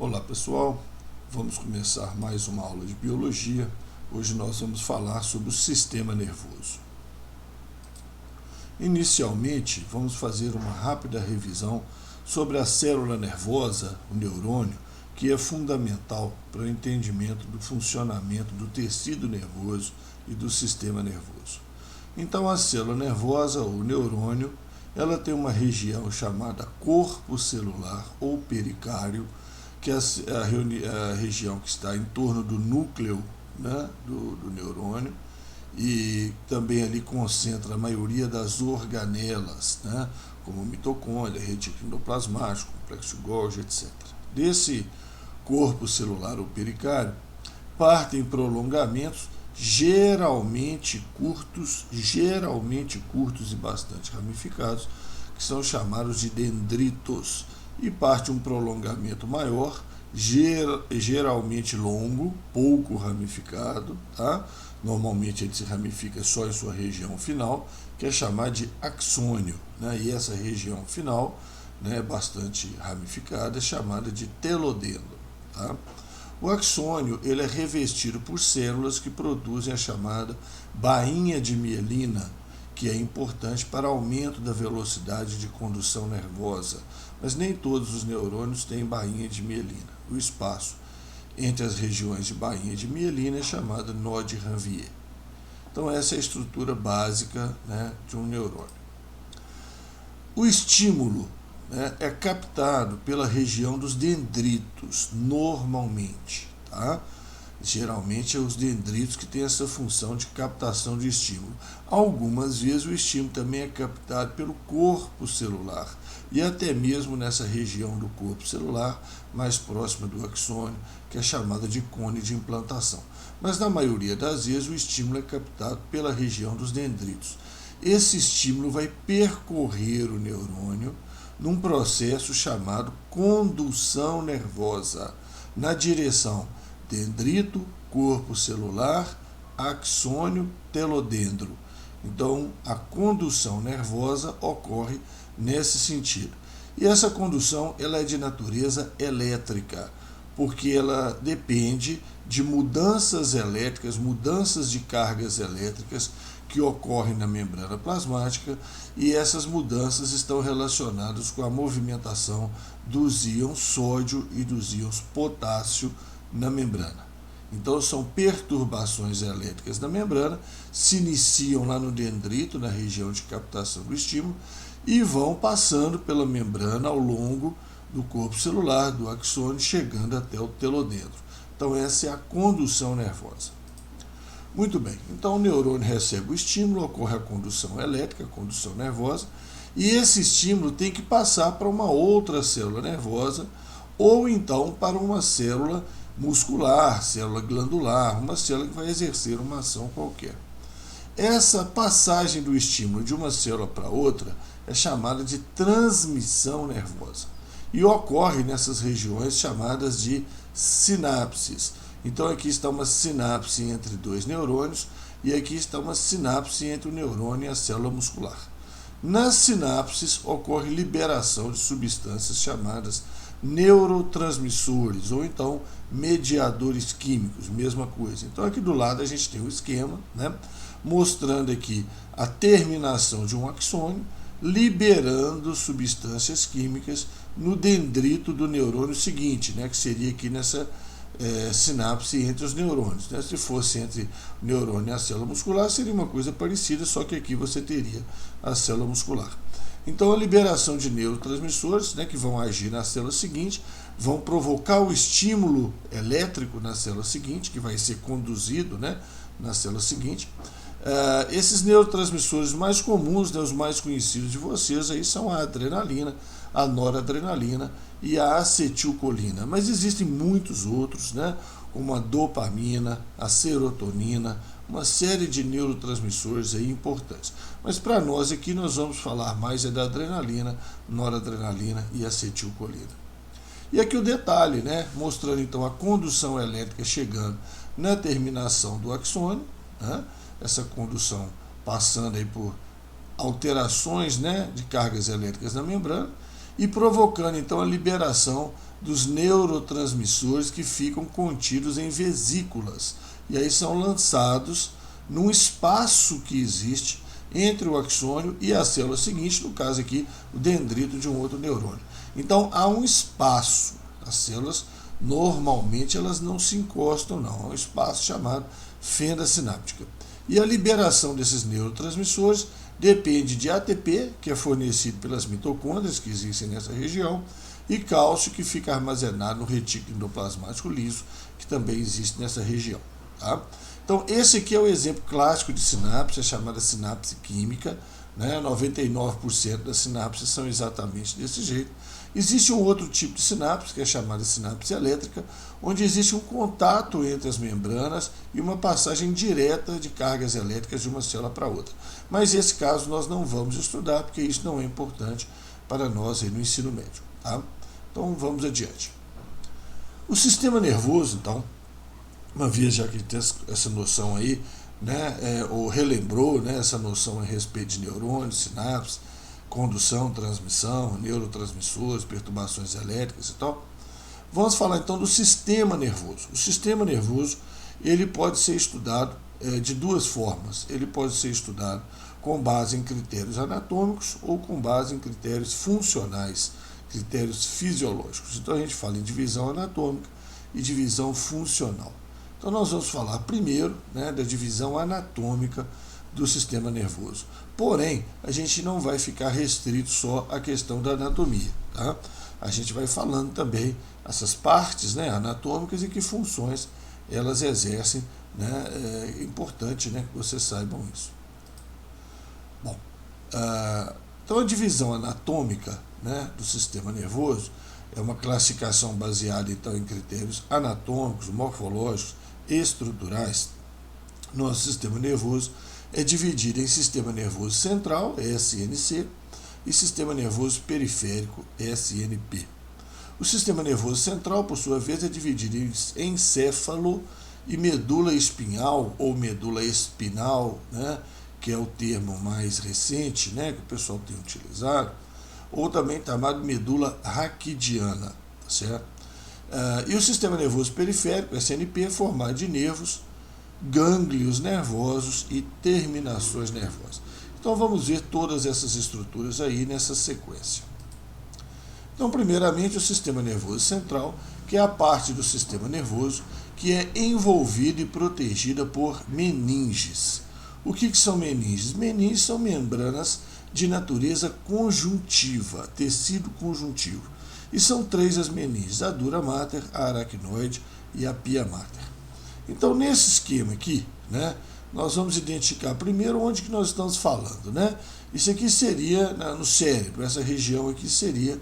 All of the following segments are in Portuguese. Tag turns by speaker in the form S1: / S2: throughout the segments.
S1: Olá pessoal, vamos começar mais uma aula de biologia. Hoje nós vamos falar sobre o sistema nervoso. Inicialmente, vamos fazer uma rápida revisão sobre a célula nervosa, o neurônio, que é fundamental para o entendimento do funcionamento do tecido nervoso e do sistema nervoso. Então, a célula nervosa, ou neurônio, ela tem uma região chamada corpo celular ou pericárdio, que é a região que está em torno do núcleo, né, do neurônio, e também ali concentra a maioria das organelas, né, como mitocôndria, retículo endoplasmático, complexo Golgi, etc. Desse corpo celular ou pericárdio partem prolongamentos geralmente curtos e bastante ramificados, que são chamados de dendritos, e parte um prolongamento maior, geralmente longo, pouco ramificado, tá? Normalmente ele se ramifica só em sua região final, que é chamada de axônio, né? E essa região final, né, bastante ramificada, é chamada de telodendro, tá? O axônio ele é revestido por células que produzem a chamada bainha de mielina, que é importante para aumento da velocidade de condução nervosa, mas nem todos os neurônios têm bainha de mielina. O espaço entre as regiões de bainha de mielina é chamado nó de Ranvier. Então essa é a estrutura básica, né, de um neurônio. O estímulo, né, é captado pela região dos dendritos, normalmente, tá? Geralmente é os dendritos que têm essa função de captação de estímulo. Algumas vezes o estímulo também é captado pelo corpo celular e até mesmo nessa região do corpo celular mais próxima do axônio, que é chamada de cone de implantação. Mas na maioria das vezes o estímulo é captado pela região dos dendritos. Esse estímulo vai percorrer o neurônio num processo chamado condução nervosa, na direção dendrito, corpo celular, axônio, telodendro. Então, a condução nervosa ocorre nesse sentido. E essa condução ela é de natureza elétrica, porque ela depende de mudanças elétricas, mudanças de cargas elétricas que ocorrem na membrana plasmática, e essas mudanças estão relacionadas com a movimentação dos íons sódio e dos íons potássio na membrana. Então são perturbações elétricas na membrana, se iniciam lá no dendrito, na região de captação do estímulo, e vão passando pela membrana ao longo do corpo celular, do axônio, chegando até o telodendro. Então essa é a condução nervosa. Muito bem, então o neurônio recebe o estímulo, ocorre a condução elétrica, a condução nervosa, e esse estímulo tem que passar para uma outra célula nervosa, ou então para uma célula muscular, célula glandular, uma célula que vai exercer uma ação qualquer. Essa passagem do estímulo de uma célula para outra é chamada de transmissão nervosa e ocorre nessas regiões chamadas de sinapses. Então aqui está uma sinapse entre dois neurônios e aqui está uma sinapse entre o neurônio e a célula muscular. Nas sinapses ocorre liberação de substâncias chamadas neurotransmissores ou então mediadores químicos, mesma coisa. Então aqui do lado a gente tem um esquema, né, mostrando aqui a terminação de um axônio, liberando substâncias químicas no dendrito do neurônio seguinte, né, que seria aqui nessa sinapse entre os neurônios, né? Se fosse entre o neurônio e a célula muscular, seria uma coisa parecida, só que aqui você teria a célula muscular. Então a liberação de neurotransmissores, né, que vão agir na célula seguinte, vão provocar o estímulo elétrico na célula seguinte, que vai ser conduzido, né, na célula seguinte. Esses neurotransmissores mais comuns, né, os mais conhecidos de vocês, aí são a adrenalina, a noradrenalina e a acetilcolina. Mas existem muitos outros, né, como a dopamina, a serotonina, uma série de neurotransmissores aí importantes. Mas para nós aqui nós vamos falar mais da adrenalina, noradrenalina e acetilcolina. E aqui o detalhe, né, mostrando então a condução elétrica chegando na terminação do axônio, né, essa condução passando aí por alterações, né, de cargas elétricas na membrana, e provocando então a liberação dos neurotransmissores que ficam contidos em vesículas, e aí são lançados num espaço que existe entre o axônio e a célula seguinte, no caso aqui, o dendrito de um outro neurônio. Então há um espaço, as células normalmente elas não se encostam, não, há um espaço chamado fenda sináptica. E a liberação desses neurotransmissores depende de ATP, que é fornecido pelas mitocôndrias que existem nessa região, e cálcio, que fica armazenado no retículo endoplasmático liso, que também existe nessa região. Tá? Então, esse aqui é o exemplo clássico de sinapse, é chamada sinapse química, né? 99% das sinapses são exatamente desse jeito. Existe um outro tipo de sinapse, que é chamada sinapse elétrica, onde existe um contato entre as membranas e uma passagem direta de cargas elétricas de uma célula para outra. Mas esse caso nós não vamos estudar, porque isso não é importante para nós aí no ensino médio. Tá? Então vamos adiante. O sistema nervoso, então, uma vez já que tem essa noção aí, né, ou relembrou, né, essa noção a respeito de neurônios, sinapses, condução, transmissão, neurotransmissores, perturbações elétricas e tal. Vamos falar então do sistema nervoso. O sistema nervoso ele pode ser estudado de duas formas. Ele pode ser estudado com base em critérios anatômicos ou com base em critérios funcionais, critérios fisiológicos. Então a gente fala em divisão anatômica e divisão funcional. Então nós vamos falar primeiro, né, da divisão anatômica do sistema nervoso. Porém, a gente não vai ficar restrito só à questão da anatomia. Tá? A gente vai falando também essas partes, né, anatômicas e que funções elas exercem. Né, é importante, né, que vocês saibam isso. Bom, então a divisão anatômica, né, do sistema nervoso é uma classificação baseada então em critérios anatômicos, morfológicos, estruturais. Nosso sistema nervoso é dividido em sistema nervoso central, SNC, e sistema nervoso periférico, SNP. O sistema nervoso central, por sua vez, é dividido em encéfalo e medula espinhal ou medula espinal, né, que é o termo mais recente, né, que o pessoal tem utilizado, ou também chamado medula raquidiana, tá certo? E o sistema nervoso periférico, SNP, é formado de nervos, gânglios nervosos e terminações nervosas. Então vamos ver todas essas estruturas aí nessa sequência. Então, primeiramente, o sistema nervoso central, que é a parte do sistema nervoso que é envolvida e protegida por meninges. O que são meninges? Meninges são membranas de natureza conjuntiva, tecido conjuntivo. E são três as meninges, a dura mater, a aracnoide e a pia mater. Então, nesse esquema aqui, né, nós vamos identificar primeiro onde que nós estamos falando. Né? Isso aqui seria no cérebro, essa região aqui seria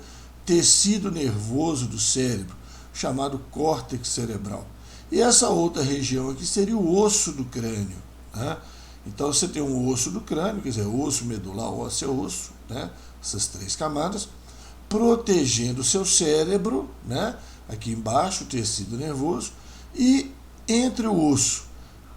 S1: tecido nervoso do cérebro, chamado córtex cerebral. E essa outra região aqui seria o osso do crânio. Né? Então você tem um osso do crânio, quer dizer, osso medular ósseo, osso, né? Essas três camadas, protegendo o seu cérebro, né? Aqui embaixo o tecido nervoso, e entre o osso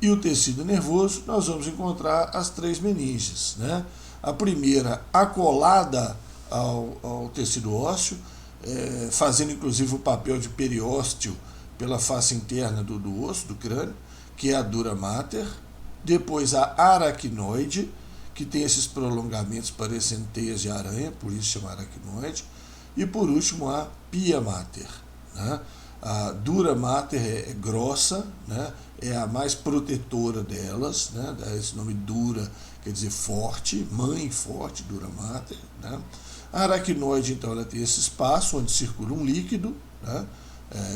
S1: e o tecido nervoso nós vamos encontrar as três meninges. Né? A primeira acolada ao tecido ósseo, fazendo inclusive o papel de periósteo pela face interna do osso, do crânio, que é a dura mater. Depois a aracnoide, que tem esses prolongamentos parecendo teias de aranha, por isso chama aracnoide. E por último a pia mater. Né? A dura mater é grossa, né? É a mais protetora delas, né? Esse nome dura quer dizer forte, mãe forte, dura mater. Né? A aracnoide, então, ela tem esse espaço onde circula um líquido, né?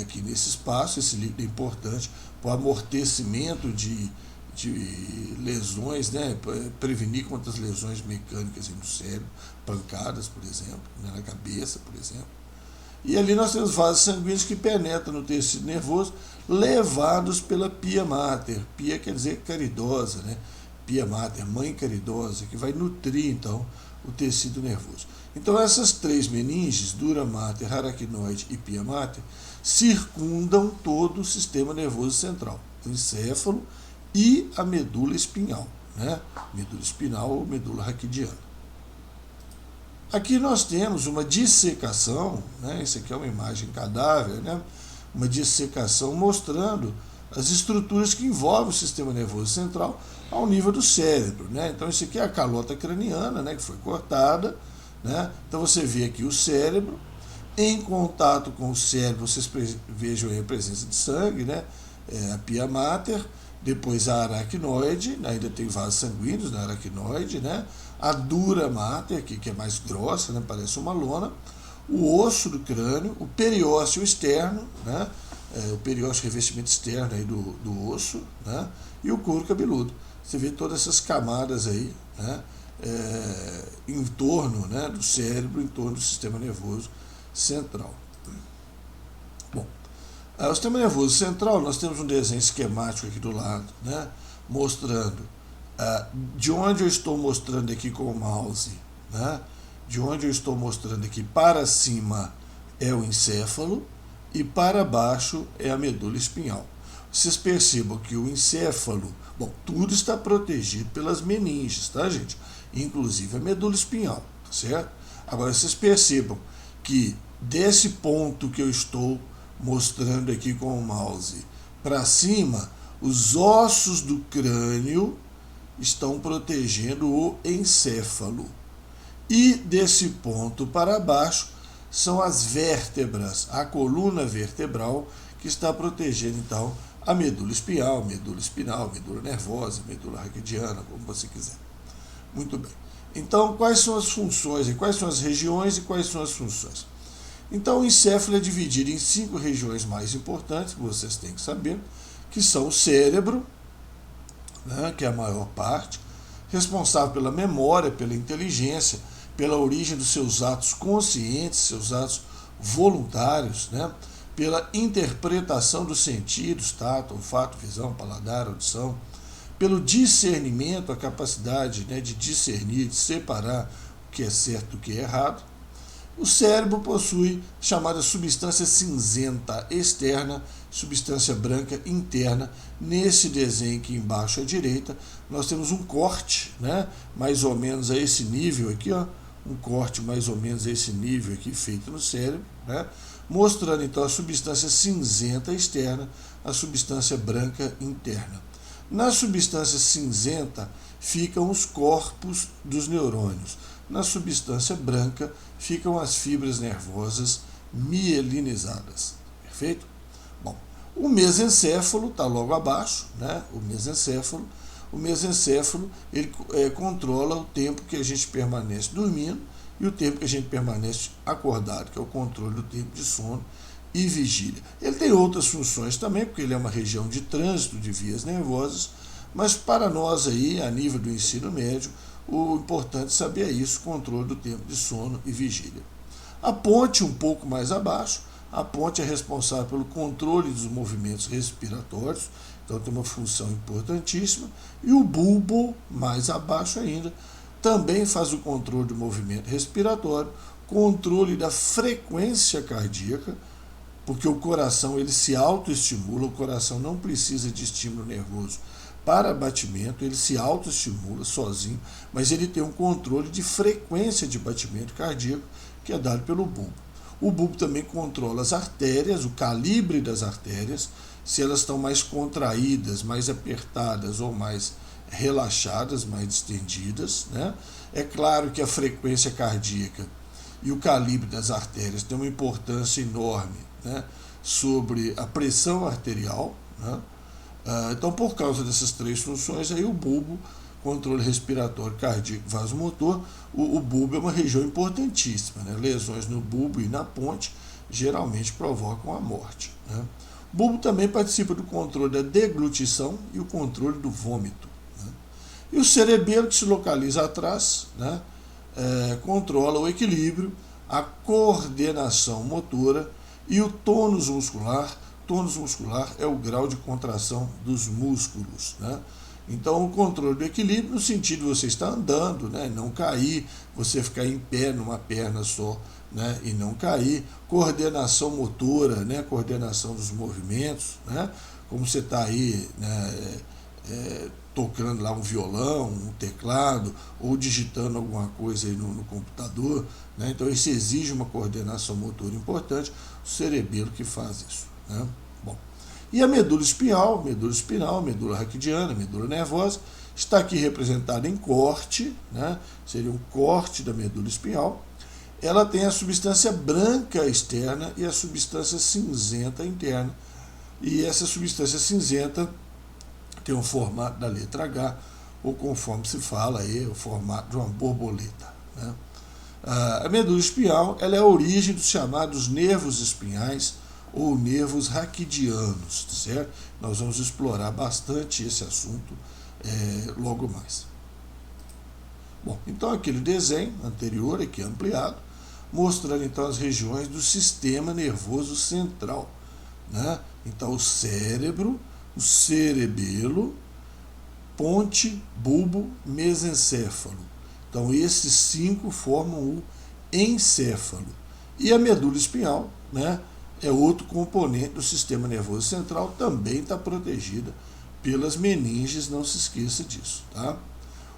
S1: Que nesse espaço, esse líquido é importante para o amortecimento de lesões, né? Prevenir contra as lesões mecânicas no cérebro, pancadas, por exemplo, né? Na cabeça, por exemplo. E ali nós temos vasos sanguíneos que penetram no tecido nervoso, levados pela pia mater. Pia quer dizer caridosa, né? Pia mater, mãe caridosa, que vai nutrir, então, o tecido nervoso. Então, essas três meninges, dura mater, aracnoide e pia mater, circundam todo o sistema nervoso central, o encéfalo e a medula espinhal, né? Medula espinal ou medula raquidiana. Aqui nós temos uma dissecação, né? Isso aqui é uma imagem cadáver, né? Uma dissecação mostrando as estruturas que envolvem o sistema nervoso central ao nível do cérebro, né? Então isso aqui é a calota craniana, né, que foi cortada, né? Então você vê aqui o cérebro, em contato com o cérebro, vocês vejam aí a presença de sangue, né? A pia mater, depois a aracnoide, ainda tem vasos sanguíneos na aracnoide, né? A dura mater, que é mais grossa, né? Parece uma lona, o osso do crânio, o periósteo externo, né? O periósteo revestimento externo aí do osso, né? E o couro cabeludo. Você vê todas essas camadas aí, né? Em torno, né, do cérebro, em torno do sistema nervoso central. Bom, o sistema nervoso central, nós temos um desenho esquemático aqui do lado, né, mostrando de onde eu estou mostrando aqui com o mouse, né, de onde eu estou mostrando aqui para cima é o encéfalo e para baixo é a medula espinhal. Vocês percebam que o encéfalo, bom, tudo está protegido pelas meninges, tá, gente? Inclusive a medula espinhal, tá certo? Agora vocês percebam que desse ponto que eu estou mostrando aqui com o mouse para cima, os ossos do crânio estão protegendo o encéfalo. E desse ponto para baixo são as vértebras, a coluna vertebral que está protegendo então a medula espinhal, medula espinal, medula nervosa, medula raquidiana, como você quiser. Muito bem. Então, quais são as funções, quais são as regiões e quais são as funções? Então, o encéfalo é dividido em 5 regiões mais importantes, que vocês têm que saber, que são o cérebro, né, que é a maior parte, responsável pela memória, pela inteligência, pela origem dos seus atos conscientes, seus atos voluntários, né, pela interpretação dos sentidos, tato, olfato, visão, paladar, audição, pelo discernimento, a capacidade, né, de discernir, de separar o que é certo do que é errado. O cérebro possui chamada substância cinzenta externa, substância branca interna. Nesse desenho aqui embaixo à direita, nós temos um corte, né, mais ou menos a esse nível aqui, ó, um corte mais ou menos a esse nível aqui feito no cérebro, né, mostrando então a substância cinzenta externa, a substância branca interna. Na substância cinzenta ficam os corpos dos neurônios. Na substância branca ficam as fibras nervosas mielinizadas. Perfeito? Bom, o mesencéfalo está logo abaixo, né? O mesencéfalo ele controla o tempo que a gente permanece dormindo e o tempo que a gente permanece acordado, que é o controle do tempo de sono e vigília. Ele tem outras funções também, porque ele é uma região de trânsito de vias nervosas, mas para nós aí, a nível do ensino médio, o importante saber é isso, controle do tempo de sono e vigília. A ponte, um pouco mais abaixo, a ponte é responsável pelo controle dos movimentos respiratórios, então tem uma função importantíssima, e o bulbo, mais abaixo ainda, também faz o controle do movimento respiratório, controle da frequência cardíaca, porque o coração ele se autoestimula, o coração não precisa de estímulo nervoso para batimento, ele se autoestimula sozinho, mas ele tem um controle de frequência de batimento cardíaco que é dado pelo bulbo. O bulbo também controla as artérias, o calibre das artérias, se elas estão mais contraídas, mais apertadas ou mais relaxadas, mais distendidas, né? É claro que a frequência cardíaca e o calibre das artérias tem uma importância enorme, né, sobre a pressão arterial, né? Então, por causa dessas 3 funções, aí o bulbo, controle respiratório, cardíaco, vasomotor, o bulbo é uma região importantíssima, né? Lesões no bulbo e na ponte geralmente provocam a morte, né? O bulbo também participa do controle da deglutição e o controle do vômito, né? E o cerebelo, que se localiza atrás, né, controla o equilíbrio, a coordenação motora e o tônus muscular. Tônus muscular é o grau de contração dos músculos, né? Então, o controle do equilíbrio, no sentido de você estar andando, né, não cair, você ficar em pé numa perna só, né, e não cair. Coordenação motora, né, coordenação dos movimentos, né, como você está aí, né, tocando lá um violão, um teclado, ou digitando alguma coisa aí no computador, né? Então isso exige uma coordenação motora importante, o cerebelo que faz isso, né? Bom, e a medula espinhal, medula raquidiana, medula nervosa, está aqui representada em corte, né? Seria um corte da medula espinhal. Ela tem a substância branca externa e a substância cinzenta interna. E essa substância cinzenta tem o formato da letra H, ou conforme se fala aí, o formato de uma borboleta, né? A medula espinhal, ela é a origem dos chamados nervos espinhais ou nervos raquidianos, certo? Nós vamos explorar bastante esse assunto logo mais. Bom, então aquele desenho anterior aqui ampliado, mostrando então as regiões do sistema nervoso central, né? Então o cérebro, o cerebelo, ponte, bulbo, mesencéfalo. Então esses 5 formam o encéfalo. E a medula espinhal, né, é outro componente do sistema nervoso central, também está protegida pelas meninges, não se esqueça disso, tá?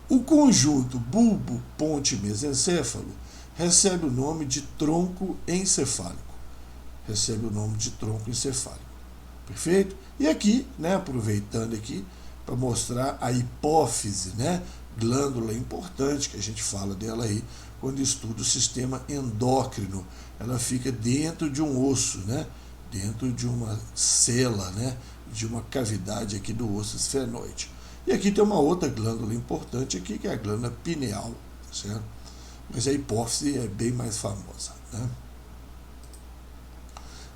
S1: O conjunto bulbo, ponte e mesencéfalo recebe o nome de tronco encefálico. Perfeito? E aqui, né, aproveitando aqui para mostrar a hipófise, né, glândula importante que a gente fala dela aí quando estuda o sistema endócrino. Ela fica dentro de um osso, né, dentro de uma cela, né, de uma cavidade aqui do osso esfenoide. E aqui tem uma outra glândula importante aqui, que é a glândula pineal, certo? Mas a hipófise é bem mais famosa, né?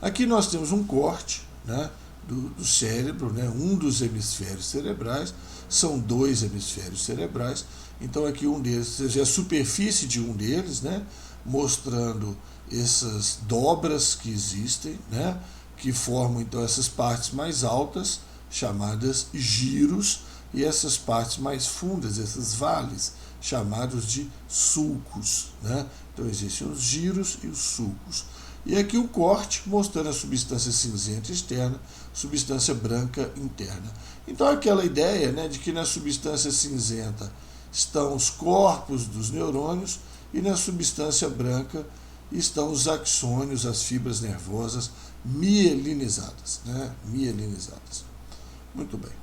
S1: Aqui nós temos um corte, né, do cérebro, né, um dos hemisférios cerebrais, são 2 hemisférios cerebrais, então aqui um deles, seja a superfície de um deles, né, mostrando essas dobras que existem, né, que formam então essas partes mais altas, chamadas giros, e essas partes mais fundas, esses vales, chamados de sulcos, né? Então existem os giros e os sulcos. E aqui o corte mostrando a substância cinzenta externa, substância branca interna. Então aquela ideia, né, de que na substância cinzenta estão os corpos dos neurônios e na substância branca estão os axônios, as fibras nervosas mielinizadas, né? Mielinizadas. Muito bem.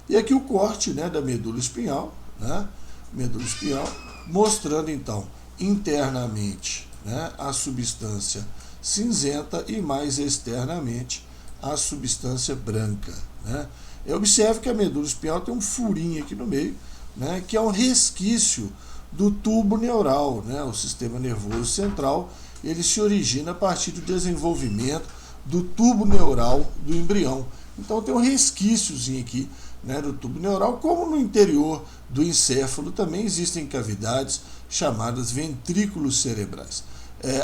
S1: E aqui o corte, né, da medula espinhal, né? Medula espinhal, mostrando então internamente, né, a substância cinzenta e mais externamente a substância branca, né? Observe que a medula espinhal tem um furinho aqui no meio, né, que é um resquício do tubo neural, né? O sistema nervoso central, ele se origina a partir do desenvolvimento do tubo neural do embrião. Então tem um resquíciozinho aqui, né, do tubo neural, como no interior do encéfalo também existem cavidades chamadas ventrículos cerebrais.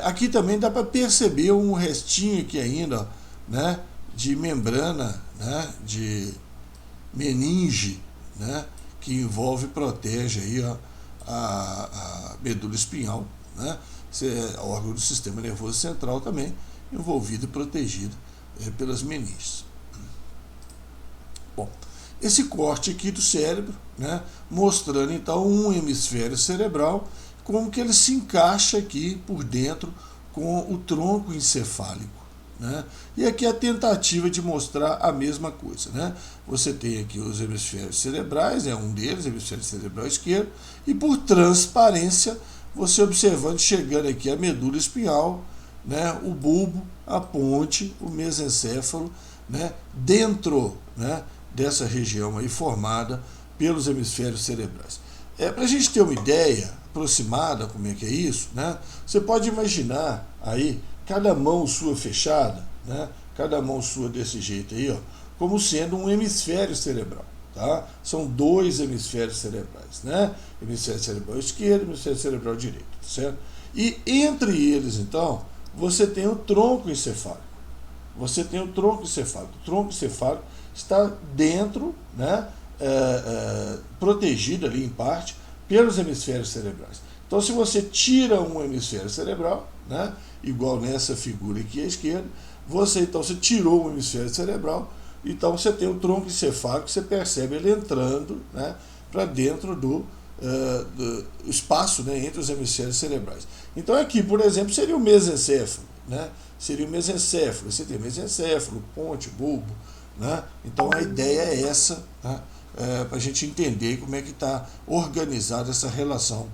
S1: Aqui também dá para perceber um restinho aqui ainda, né, de membrana, né, de meninge, né, que envolve e protege aí, ó, a medula espinhal, né, órgão do sistema nervoso central também, envolvido e protegido pelas meninges. Bom, esse corte aqui do cérebro, né, mostrando então um hemisfério cerebral, como que ele se encaixa aqui por dentro com o tronco encefálico, né? E aqui a tentativa de mostrar a mesma coisa, né? Você tem aqui os hemisférios cerebrais, um deles, hemisfério cerebral esquerdo, e por transparência, você observando, chegando aqui a medula espinhal, né, o bulbo, a ponte, o mesencéfalo, né, dentro, né, dessa região aí formada pelos hemisférios cerebrais. Para a gente ter uma ideia aproximada como é que é isso, né, você pode imaginar aí cada mão sua fechada, né, cada mão sua desse jeito aí, ó, como sendo um hemisfério cerebral, tá? São 2 hemisférios cerebrais, né? Hemisfério cerebral esquerdo e hemisfério cerebral direito, certo? E entre eles, então, você tem o tronco encefálico. O tronco encefálico está dentro, né, protegido ali em parte pelos hemisférios cerebrais. Então, se você tira um hemisfério cerebral, né, igual nessa figura aqui à esquerda, você tirou um hemisfério cerebral, Então você tem o tronco encefálico, você percebe ele entrando, né, para dentro do espaço, né, entre os hemisférios cerebrais. Então aqui, por exemplo, seria o mesencéfalo, né? Seria o mesencéfalo. Você tem mesencéfalo, ponte, bulbo, né? Então a ideia é essa, né? Para a gente entender como é que está organizada essa relação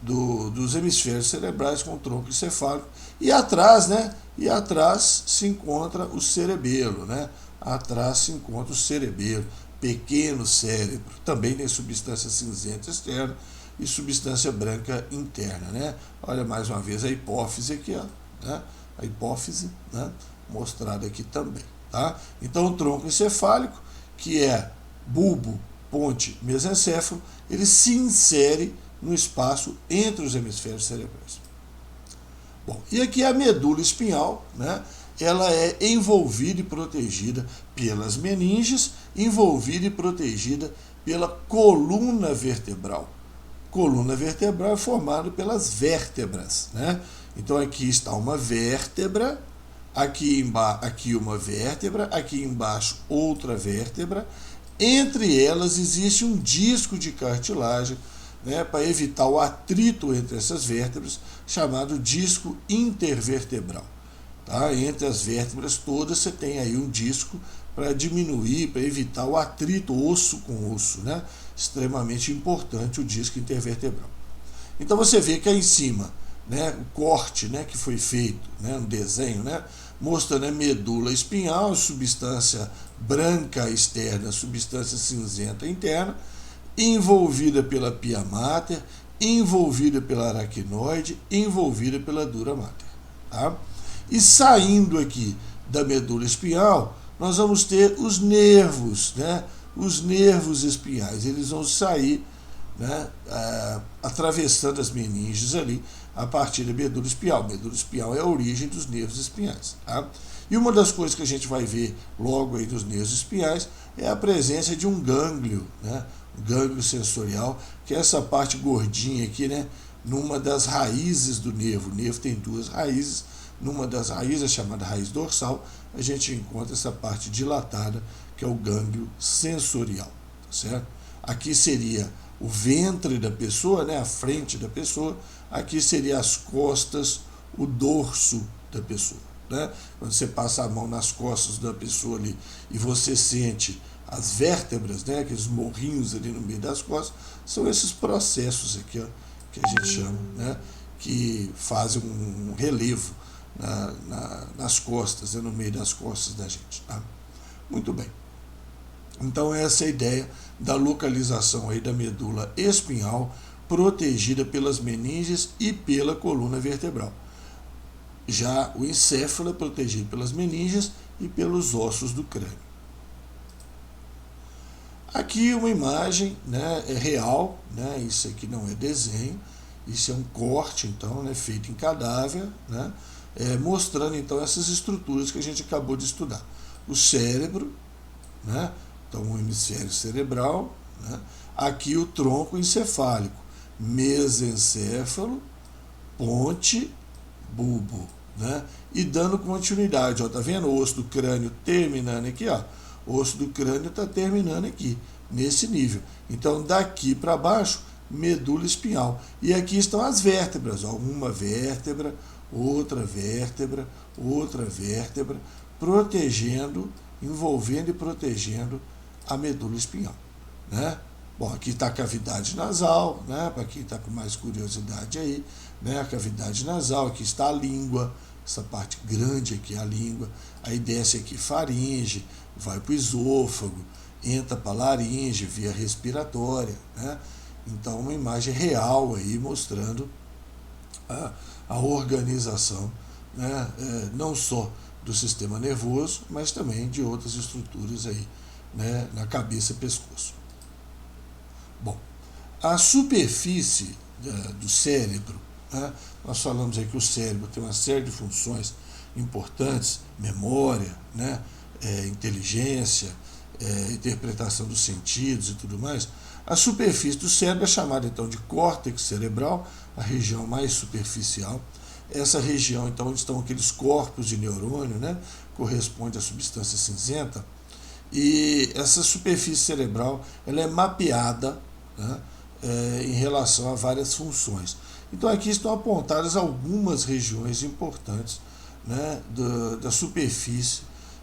S1: dos hemisférios cerebrais com o tronco encefálico. E atrás, né? E atrás se encontra o cerebelo, né? Atrás se encontra o cerebelo, pequeno cérebro, também tem substância cinzenta externa e substância branca interna, né? Olha mais uma vez a hipófise aqui, ó, né? A hipófise, né? Mostrada aqui também, tá? Então o tronco encefálico, que é bulbo, ponte, mesencéfalo, ele se insere no espaço entre os hemisférios cerebrais. Bom, e aqui a medula espinhal, né? Ela é envolvida e protegida pelas meninges, envolvida e protegida pela coluna vertebral. Coluna vertebral é formada pelas vértebras, né? Então aqui está uma vértebra, aqui uma vértebra, aqui embaixo outra vértebra. Entre elas existe um disco de cartilagem, né, para evitar o atrito entre essas vértebras, chamado disco intervertebral. Tá? Entre as vértebras todas você tem aí um disco para diminuir, para evitar o atrito osso com osso, né? Extremamente importante o disco intervertebral. Então você vê que aí em cima, né, o corte, né, que foi feito, né, um desenho, né, mostrando a medula espinhal, substância branca externa, substância cinzenta interna, envolvida pela pia mater, envolvida pela aracnoide, envolvida pela dura mater. Tá? E saindo aqui da medula espinhal, nós vamos ter os nervos, né? Os nervos espinhais. Eles vão sair, né, atravessando as meninges ali, a partir da medula espinhal. A medula espinhal é a origem dos nervos espinhais. Tá? E uma das coisas que a gente vai ver logo aí dos nervos espinhais é a presença de um gânglio, né? Um gânglio sensorial, que é essa parte gordinha aqui, né? Numa das raízes do nervo. O nervo tem duas raízes. Numa das raízes, chamada raiz dorsal, a gente encontra essa parte dilatada, que é o gânglio sensorial. Tá certo? Aqui seria o ventre da pessoa, né? A frente da pessoa. Aqui seria as costas, o dorso da pessoa. Né? Quando você passa a mão nas costas da pessoa ali e você sente as vértebras, né, aqueles morrinhos ali no meio das costas, são esses processos aqui, ó, que a gente chama, né, que fazem um relevo nas costas, né, no meio das costas da gente. Tá? Muito bem. Então essa é a ideia da localização aí da medula espinhal, protegida pelas meninges e pela coluna vertebral. Já o encéfalo é protegido pelas meninges e pelos ossos do crânio. Aqui uma imagem, né, é real, né, isso aqui não é desenho, isso é um corte, então, né, feito em cadáver, né, mostrando então essas estruturas que a gente acabou de estudar. O cérebro, né, então o hemisfério cerebral, né, aqui o tronco encefálico, mesencéfalo, ponte, bulbo, né, e dando continuidade, ó, tá vendo o osso do crânio terminando aqui, ó. O osso do crânio está terminando aqui, nesse nível. Então, daqui para baixo, medula espinhal. E aqui estão as vértebras. Ó, uma vértebra, outra vértebra, outra vértebra, protegendo, envolvendo e protegendo a medula espinhal. Né? Bom, aqui está a cavidade nasal, né? Para quem está com mais curiosidade aí, né? A cavidade nasal, aqui está a língua, essa parte grande aqui é a língua, aí desce aqui faringe, vai para o esôfago, entra para a laringe, via respiratória, né? Então uma imagem real aí mostrando a organização, né? Não só do sistema nervoso, mas também de outras estruturas aí, né? Na cabeça e pescoço. Bom, a superfície do cérebro, né? Nós falamos aí que o cérebro tem uma série de funções importantes, memória, né? Inteligência, interpretação dos sentidos e tudo mais. A superfície do cérebro é chamada então de córtex cerebral, a região mais superficial. Essa região, então, onde estão aqueles corpos de neurônio, né, corresponde à substância cinzenta. E essa superfície cerebral ela é mapeada, né, em relação a várias funções. Então aqui estão apontadas algumas regiões importantes, né, da superfície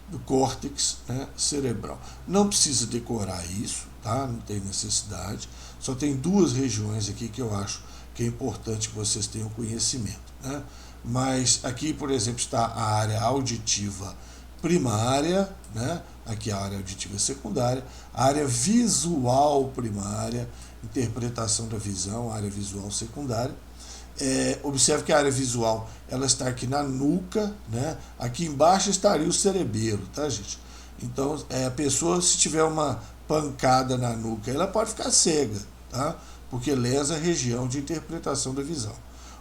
S1: do córtex, né, cerebral. Não precisa decorar isso, tá? Não tem necessidade. Só tem duas regiões aqui que eu acho que é importante que vocês tenham conhecimento, né? Mas aqui, por exemplo, está a área auditiva primária, né? Aqui a área auditiva secundária, a área visual primária, interpretação da visão, a área visual secundária. Observe que a área visual ela está aqui na nuca, né? Aqui embaixo estaria o cerebelo, tá, gente? Então, a pessoa, se tiver uma pancada na nuca, ela pode ficar cega, tá? Porque lesa a região de interpretação da visão.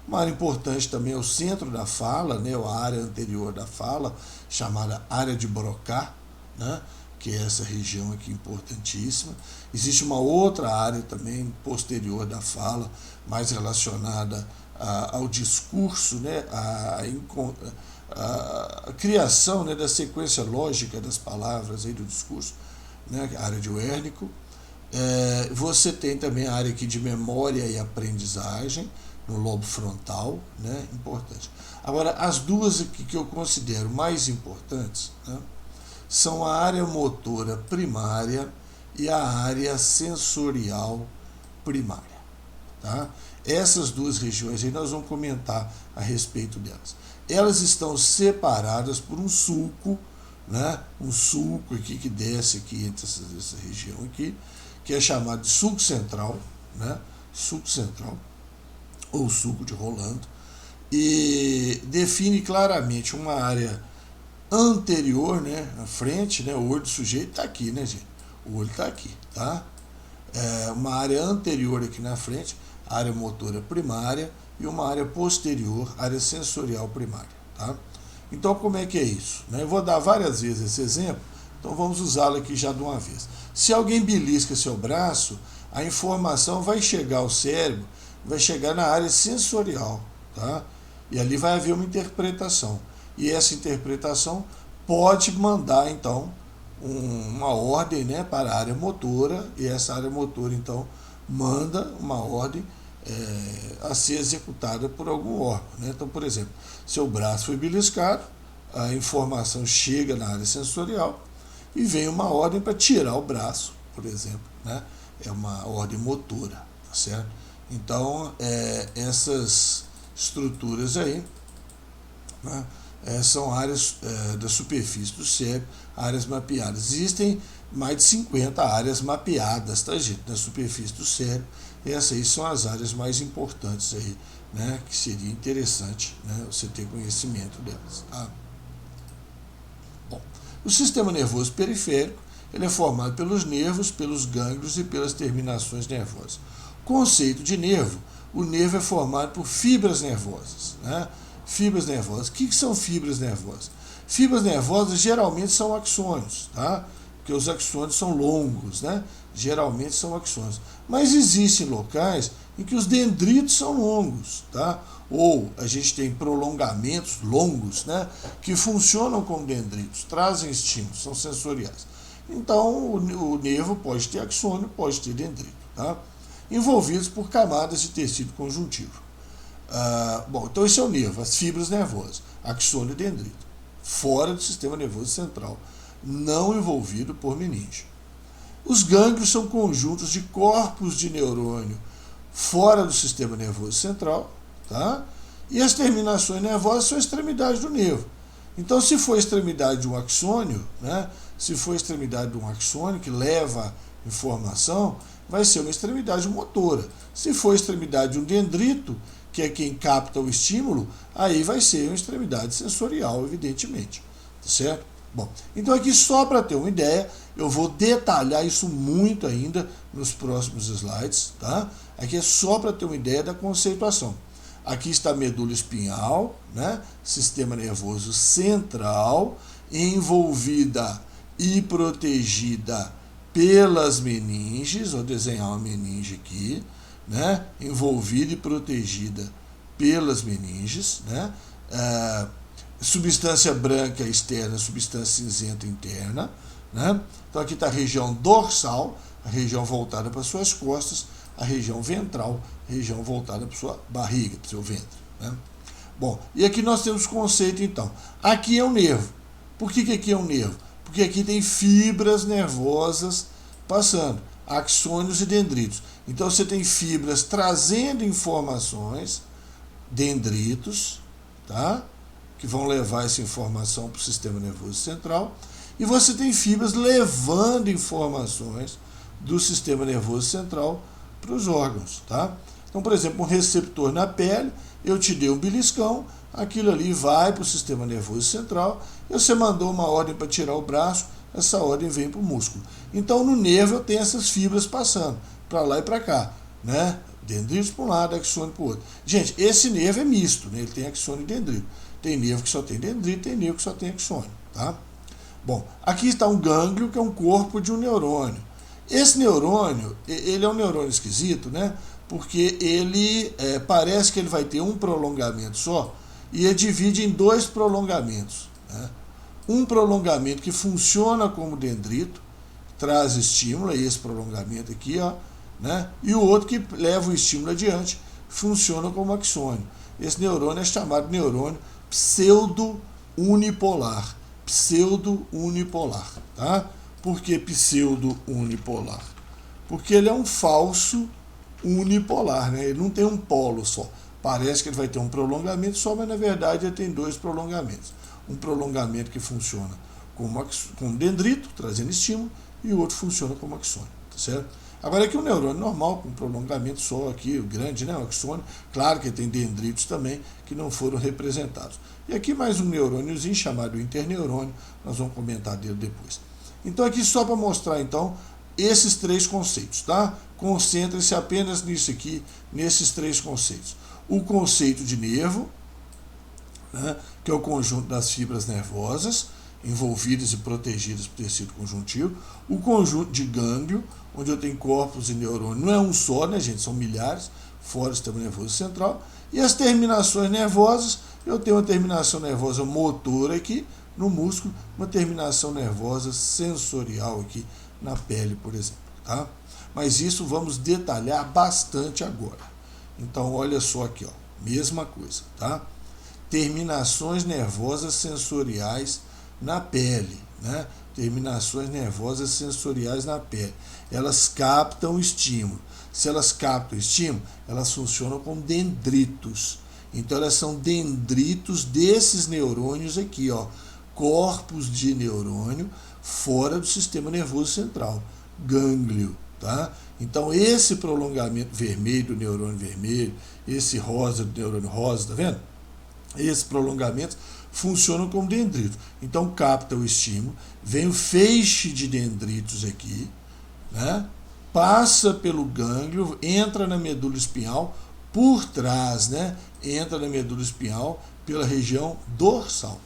S1: Uma área importante também é o centro da fala, né? A área anterior da fala, chamada área de Broca, né? Que é essa região aqui importantíssima. Existe uma outra área também posterior da fala, mais relacionada ao discurso, né, a criação, né, da sequência lógica das palavras aí do discurso, né, a área de Wernicke. Você tem também a área aqui de memória e aprendizagem, no lobo frontal, né, importante. Agora, as duas aqui que eu considero mais importantes, né, são a área motora primária e a área sensorial primária. Tá? Essas duas regiões aí nós vamos comentar a respeito delas. Elas estão separadas por um sulco, né? Um sulco aqui que desce aqui entre essa região aqui, que é chamado de sulco central, né? Sulco central, ou sulco de Rolando, e define claramente uma área anterior, né? Na frente, né? O olho do sujeito está aqui, né, gente? O olho está aqui, tá? Uma área anterior aqui na frente, área motora primária, e uma área posterior, área sensorial primária. Tá? Então, como é que é isso? Eu vou dar várias vezes esse exemplo, então vamos usá-lo aqui já de uma vez. Se alguém belisca seu braço, a informação vai chegar ao cérebro, vai chegar na área sensorial, tá? E ali vai haver uma interpretação. E essa interpretação pode mandar, então, uma ordem, né, para a área motora, e essa área motora, então, manda uma ordem a ser executada por algum órgão. Né? Então, por exemplo, seu braço foi beliscado, a informação chega na área sensorial e vem uma ordem para tirar o braço, por exemplo. Né? É uma ordem motora, tá certo? Então, essas estruturas aí, né, são áreas da superfície do cérebro, áreas mapeadas. Existem mais de 50 áreas mapeadas, tá, gente, na superfície do cérebro. E essas aí são as áreas mais importantes aí, né, que seria interessante, né, você ter conhecimento delas. Tá? Bom, o sistema nervoso periférico ele é formado pelos nervos, pelos gânglios e pelas terminações nervosas. Conceito de nervo, o nervo é formado por fibras nervosas, né? Fibras nervosas. O que são fibras nervosas? Fibras nervosas geralmente são axônios, tá? Porque os axônios são longos, né? Geralmente são axônios. Mas existem locais em que os dendritos são longos, tá? Ou a gente tem prolongamentos longos, né? Que funcionam como dendritos, trazem estímulos, são sensoriais. Então o nervo pode ter axônio, pode ter dendrito, tá? Envolvidos por camadas de tecido conjuntivo. Bom, então esse é o nervo, as fibras nervosas, axônio e dendrito, fora do sistema nervoso central, não envolvido por meninge. Os gânglios são conjuntos de corpos de neurônio fora do sistema nervoso central, tá? E as terminações nervosas são extremidades do nervo. Então, se for extremidade de um axônio, né? Se for extremidade de um axônio que leva informação, vai ser uma extremidade motora. Se for extremidade de um dendrito, que é quem capta o estímulo, aí vai ser uma extremidade sensorial, evidentemente. Certo? Bom, então aqui só para ter uma ideia, eu vou detalhar isso muito ainda nos próximos slides, tá? Aqui é só para ter uma ideia da conceituação. Aqui está a medula espinhal, né? Sistema nervoso central, envolvida e protegida pelas meninges, vou desenhar uma meninge aqui, né? Envolvida e protegida pelas meninges, né? Substância branca externa, substância cinzenta interna, né? Então aqui está a região dorsal, a região voltada para suas costas, a região ventral, a região voltada para sua barriga, para o seu ventre, né? Bom, e aqui nós temos o conceito então. Aqui é um nervo. Por que aqui é um nervo? Porque aqui tem fibras nervosas passando, axônios e dendritos. Então você tem fibras trazendo informações, dendritos, tá? Que vão levar essa informação para o sistema nervoso central, e você tem fibras levando informações do sistema nervoso central para os órgãos, tá? Então, por exemplo, um receptor na pele, eu te dei um beliscão, aquilo ali vai para o sistema nervoso central, e você mandou uma ordem para tirar o braço, essa ordem vem para o músculo. Então, no nervo eu tenho essas fibras passando para lá e para cá, né? Dendritos para um lado, axônio para o outro. Gente, esse nervo é misto, né? Ele tem axônio e dendrito. Tem nervo que só tem dendrito, tem nervo que só tem axônio, tá? Bom, aqui está um gânglio, que é um corpo de um neurônio. Esse neurônio, ele é um neurônio esquisito, né? Porque ele parece que ele vai ter um prolongamento só, e ele divide em dois prolongamentos, né? Um prolongamento que funciona como dendrito, traz estímulo, é esse prolongamento aqui, ó, né? E o outro que leva o estímulo adiante, funciona como axônio. Esse neurônio é chamado neurônio pseudo-unipolar. Pseudo-unipolar, tá? Por que pseudo-unipolar? Porque ele é um falso unipolar, né? Ele não tem um polo só. Parece que ele vai ter um prolongamento só, mas na verdade ele tem dois prolongamentos. Um prolongamento que funciona como dendrito, trazendo estímulo, e o outro funciona como axônio, tá certo? Agora aqui o neurônio normal, com prolongamento só aqui, o grande, né, o axônio, claro que tem dendritos também, que não foram representados. E aqui mais um neurôniozinho chamado interneurônio, nós vamos comentar dele depois. Então aqui só para mostrar então esses três conceitos, tá? Concentre-se apenas nisso aqui, nesses três conceitos. O conceito de nervo, né, que é o conjunto das fibras nervosas, envolvidas e protegidas pelo tecido conjuntivo, o conjunto de gânglio, onde eu tenho corpos e neurônios, não é um só, né, gente, são milhares, fora do sistema nervoso central, e as terminações nervosas, eu tenho uma terminação nervosa motora aqui no músculo, uma terminação nervosa sensorial aqui na pele, por exemplo, tá? Mas isso vamos detalhar bastante agora. Então, olha só aqui, ó, mesma coisa, tá? Terminações nervosas sensoriais na pele, né? Terminações nervosas sensoriais na pele. Elas captam estímulo. Se elas captam estímulo, elas funcionam como dendritos. Então, elas são dendritos desses neurônios aqui, ó, corpos de neurônio fora do sistema nervoso central, gânglio, tá? Então, esse prolongamento vermelho do neurônio vermelho, esse rosa do neurônio rosa, tá vendo? Esses prolongamentos funcionam como dendrito. Então, capta o estímulo, vem o feixe de dendritos aqui, né? Passa pelo gânglio, entra na medula espinhal por trás, né? Entra na medula espinhal pela região dorsal,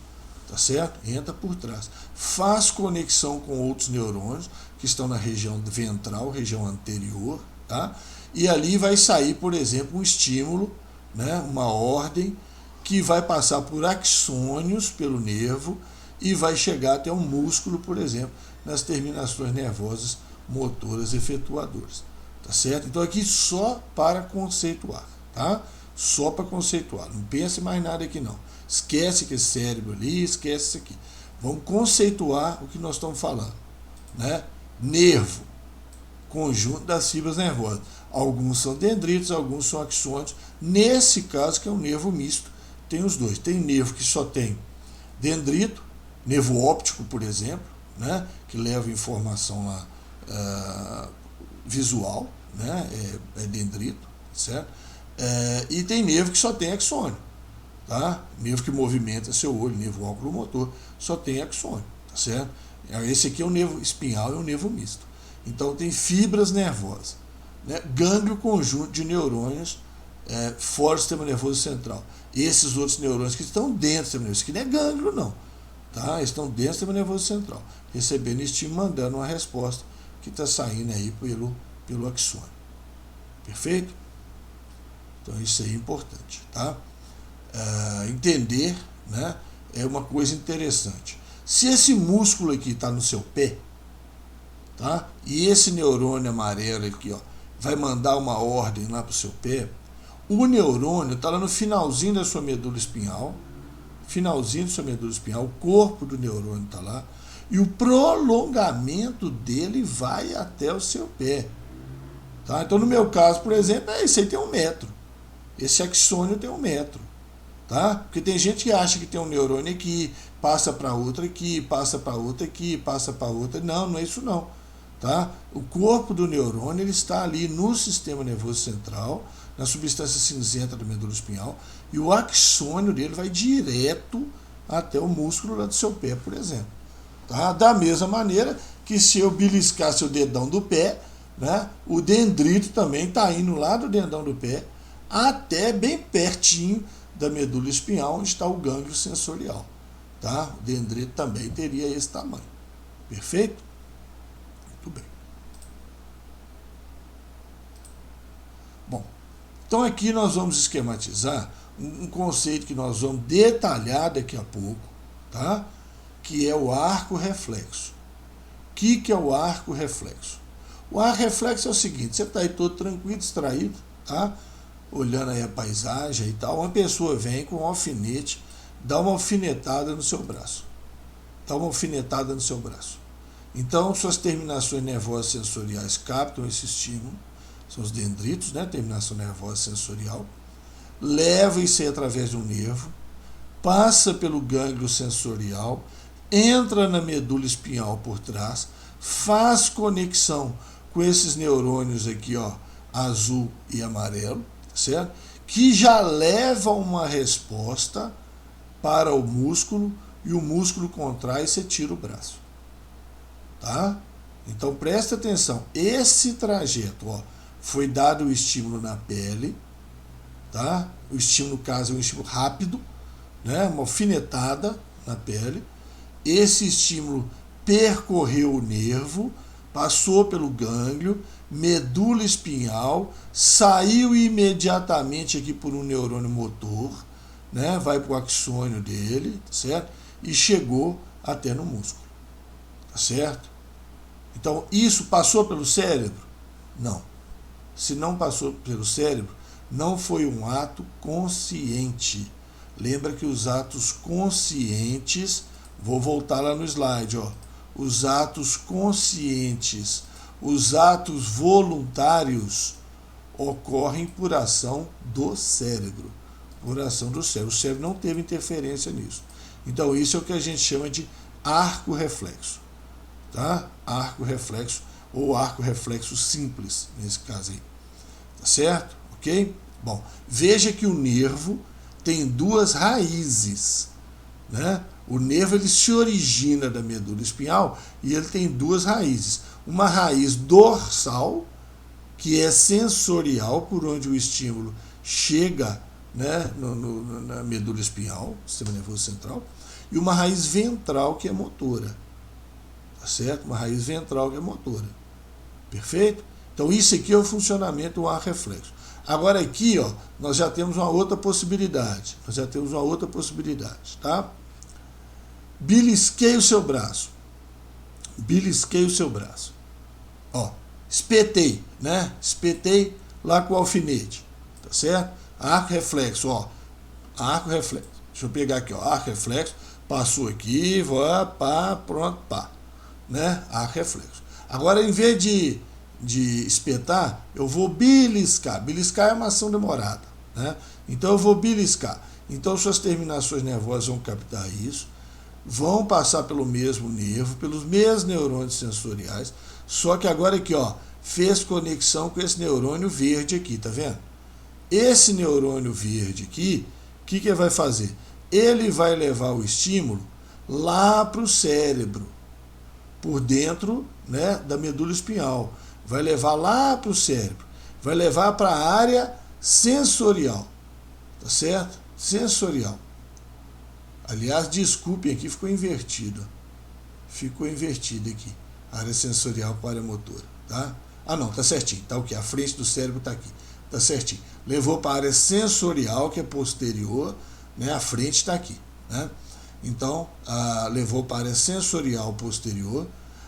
S1: tá certo? Entra por trás. Faz conexão com outros neurônios que estão na região ventral, região anterior, tá? E ali vai sair, por exemplo, um estímulo, né? Uma ordem que vai passar por axônios pelo nervo e vai chegar até um músculo, por exemplo, nas terminações nervosas motoras efetuadoras, tá certo? Então aqui só para conceituar, tá? Só para conceituar, não pense mais nada aqui não. Esquece que esse cérebro ali, esquece isso aqui. Vamos conceituar o que nós estamos falando, né? Nervo, conjunto das fibras nervosas. Alguns são dendritos, alguns são axônios. Nesse caso, que é um nervo misto, tem os dois. Tem nervo que só tem dendrito, nervo óptico, por exemplo, né? Que leva informação lá visual, né? É dendrito, certo? E tem nervo que só tem axônio, tá? Nervo que movimenta seu olho, nervo oculomotor, só tem axônio, tá certo? Esse aqui é o nervo espinhal, é um nervo misto. Então tem fibras nervosas, né? Gânglio, conjunto de neurônios fora do sistema nervoso central. Esses outros neurônios que estão dentro do sistema nervoso, isso aqui não é gânglio não, tá? Eles estão dentro do sistema nervoso central, recebendo estímulo, mandando uma resposta que está saindo aí pelo axônio. Perfeito? Então isso aí é importante, tá? Entender, né, é uma coisa interessante. Se esse músculo aqui está no seu pé, tá? E esse neurônio amarelo aqui, ó, vai mandar uma ordem lá para o seu pé. O neurônio está lá no finalzinho da sua medula espinhal, o corpo do neurônio está lá, e o prolongamento dele vai até o seu pé. Tá? Então, no meu caso, por exemplo, esse aí tem 1 metro. Esse axônio tem 1 metro. Tá? Porque tem gente que acha que tem um neurônio aqui, passa para outra aqui, passa para outra aqui, passa para outra. Não, não é isso não. Tá? O corpo do neurônio ele está ali no sistema nervoso central, na substância cinzenta da medula espinhal, e o axônio dele vai direto até o músculo lá do seu pé, por exemplo. Tá? Da mesma maneira que se eu beliscasse o dedão do pé, né, o dendrito também está indo lá do dedão do pé até bem pertinho da medula espinhal, onde está o gânglio sensorial. Tá? O dendrito também teria esse tamanho. Perfeito? Muito bem. Bom, então aqui nós vamos esquematizar um conceito que nós vamos detalhar daqui a pouco, tá? Que é o arco reflexo. O que é o arco reflexo? O arco reflexo é o seguinte: você está aí todo tranquilo, distraído, tá? Olhando aí a paisagem e tal, uma pessoa vem com um alfinete, dá uma alfinetada no seu braço. Então, suas terminações nervosas sensoriais captam esse estímulo, são os dendritos, né? Terminação nervosa sensorial, leva isso aí através de um nervo, passa pelo gânglio sensorial, entra na medula espinhal por trás, faz conexão com esses neurônios aqui, ó, azul e amarelo, certo? Que já leva uma resposta para o músculo, e o músculo contrai e você tira o braço. Tá? Então presta atenção, esse trajeto, ó, foi dado o estímulo na pele, tá? O estímulo, no caso, é um estímulo rápido, né? Uma alfinetada na pele. Esse estímulo percorreu o nervo, passou pelo gânglio, medula espinhal, saiu imediatamente aqui por um neurônio motor, né? Vai para o axônio dele, certo? E chegou até no músculo, tá certo? Então, isso passou pelo cérebro? Não. Se não passou pelo cérebro, não foi um ato consciente. Lembra que os atos conscientes, vou voltar lá no slide, ó. Os atos conscientes, os atos voluntários ocorrem por ação do cérebro. Por ação do cérebro. O cérebro não teve interferência nisso. Então, isso é o que a gente chama de arco reflexo. Tá? Arco reflexo ou arco reflexo simples, nesse caso aí. Tá certo? Ok? Bom, veja que o nervo tem 2 raízes, né? O nervo ele se origina da medula espinhal e ele tem 2 raízes. Uma raiz dorsal, que é sensorial, por onde o estímulo chega, né, na medula espinhal, sistema nervoso central, e uma raiz ventral, que é motora. Tá certo? Uma raiz ventral, que é motora. Perfeito? Então, isso aqui é o funcionamento do arco reflexo. Agora aqui, ó, nós já temos uma outra possibilidade. Tá? Belisquei o seu braço. Ó, espetei, né? Espetei lá com o alfinete. Tá certo? Arco reflexo, ó. Arco reflexo. Deixa eu pegar aqui, ó. Arco reflexo. Passou aqui, pá, pronto, pá. Né? Arco reflexo. Agora, em vez de espetar, eu vou beliscar. Beliscar é uma ação demorada, né? Então eu vou beliscar. Então suas terminações nervosas vão captar isso, vão passar pelo mesmo nervo, pelos mesmos neurônios sensoriais, só que agora aqui, ó, fez conexão com esse neurônio verde aqui, tá vendo? Esse neurônio verde aqui, o que ele vai fazer? Ele vai levar o estímulo lá para o cérebro, por dentro, né, da medula espinhal. Vai levar lá para o cérebro, vai levar para a área sensorial, tá certo? Sensorial. Aliás, desculpem aqui, ficou invertido. Ficou invertido aqui, a área sensorial com a área motora, tá? Ah não, tá certinho, tá o quê? A frente do cérebro tá aqui, tá certinho. Levou para a área sensorial, que é posterior, né? A frente está aqui, né? Então, levou para a área sensorial posterior.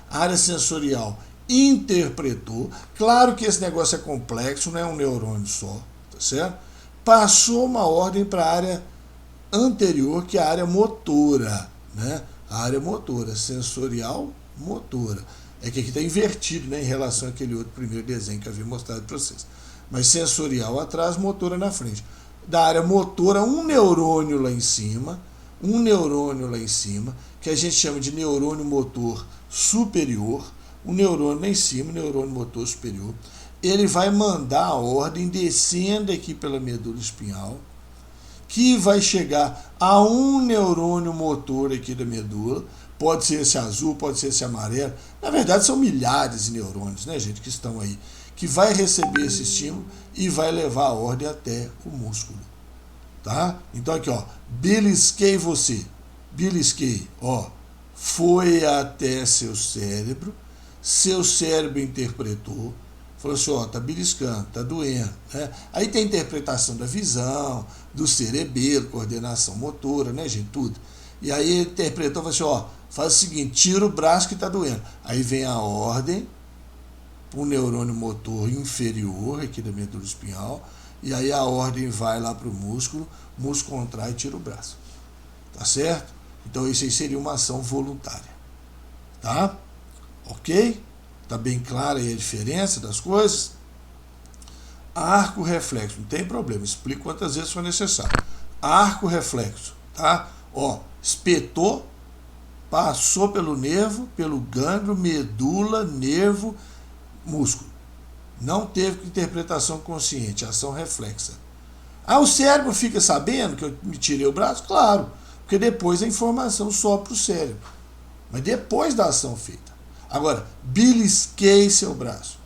S1: A área sensorial interpretou, claro que esse negócio é complexo, não é um neurônio só, tá certo? Passou uma ordem para a área anterior, que é a área motora, né? A área motora, sensorial, motora. É que aqui está invertido, né, em relação àquele outro primeiro desenho que eu havia mostrado para vocês. Mas sensorial atrás, motora na frente. Da área motora, um neurônio lá em cima, que a gente chama de neurônio motor superior, um neurônio lá em cima, neurônio motor superior, ele vai mandar a ordem descendo aqui pela medula espinhal, que vai chegar a um neurônio motor aqui da medula, pode ser esse azul, pode ser esse amarelo, na verdade são milhares de neurônios, né, gente, que estão aí, que vai receber esse estímulo e vai levar a ordem até o músculo, tá? Então aqui, ó, belisquei você, belisquei, ó, foi até seu cérebro interpretou, falou assim, ó, tá beliscando, tá doendo, né? Aí tem a interpretação da visão, do cerebelo, coordenação motora, né, gente, tudo. E aí ele interpretou, falou assim, ó, faz o seguinte, tira o braço que tá doendo. Aí vem a ordem para o neurônio motor inferior, aqui da medula espinhal, e aí a ordem vai lá para o músculo contrai e tira o braço. Tá certo? Então isso aí seria uma ação voluntária. Tá? Ok? Tá bem clara aí a diferença das coisas? Arco reflexo, não tem problema, explico quantas vezes for necessário. Arco reflexo, tá? Ó, espetou, passou pelo nervo, pelo gânglio, medula, nervo, músculo. Não teve interpretação consciente, ação reflexa. Ah, o cérebro fica sabendo que eu me tirei o braço? Claro, porque depois a informação sobe para o cérebro. Mas depois da ação feita. Agora, belisquei seu braço.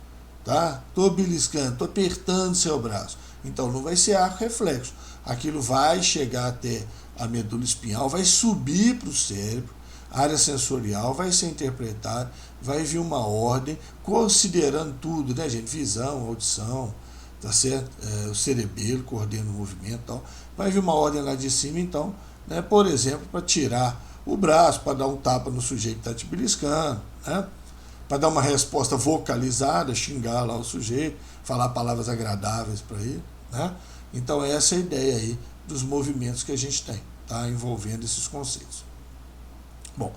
S1: Tá? Estou beliscando, estou apertando seu braço. Então não vai ser arco reflexo. Aquilo vai chegar até a medula espinhal, vai subir para o cérebro, a área sensorial vai ser interpretada, vai vir uma ordem, considerando tudo, né, gente? Visão, audição, tá certo? O cerebelo coordena o movimento e tal. Vai vir uma ordem lá de cima, então, né, por exemplo, para tirar o braço, para dar um tapa no sujeito que está te beliscando, né? Para dar uma resposta vocalizada, xingar lá o sujeito, falar palavras agradáveis para ele, né? Então essa é a ideia aí dos movimentos que a gente tem, tá? Envolvendo esses conceitos. Bom,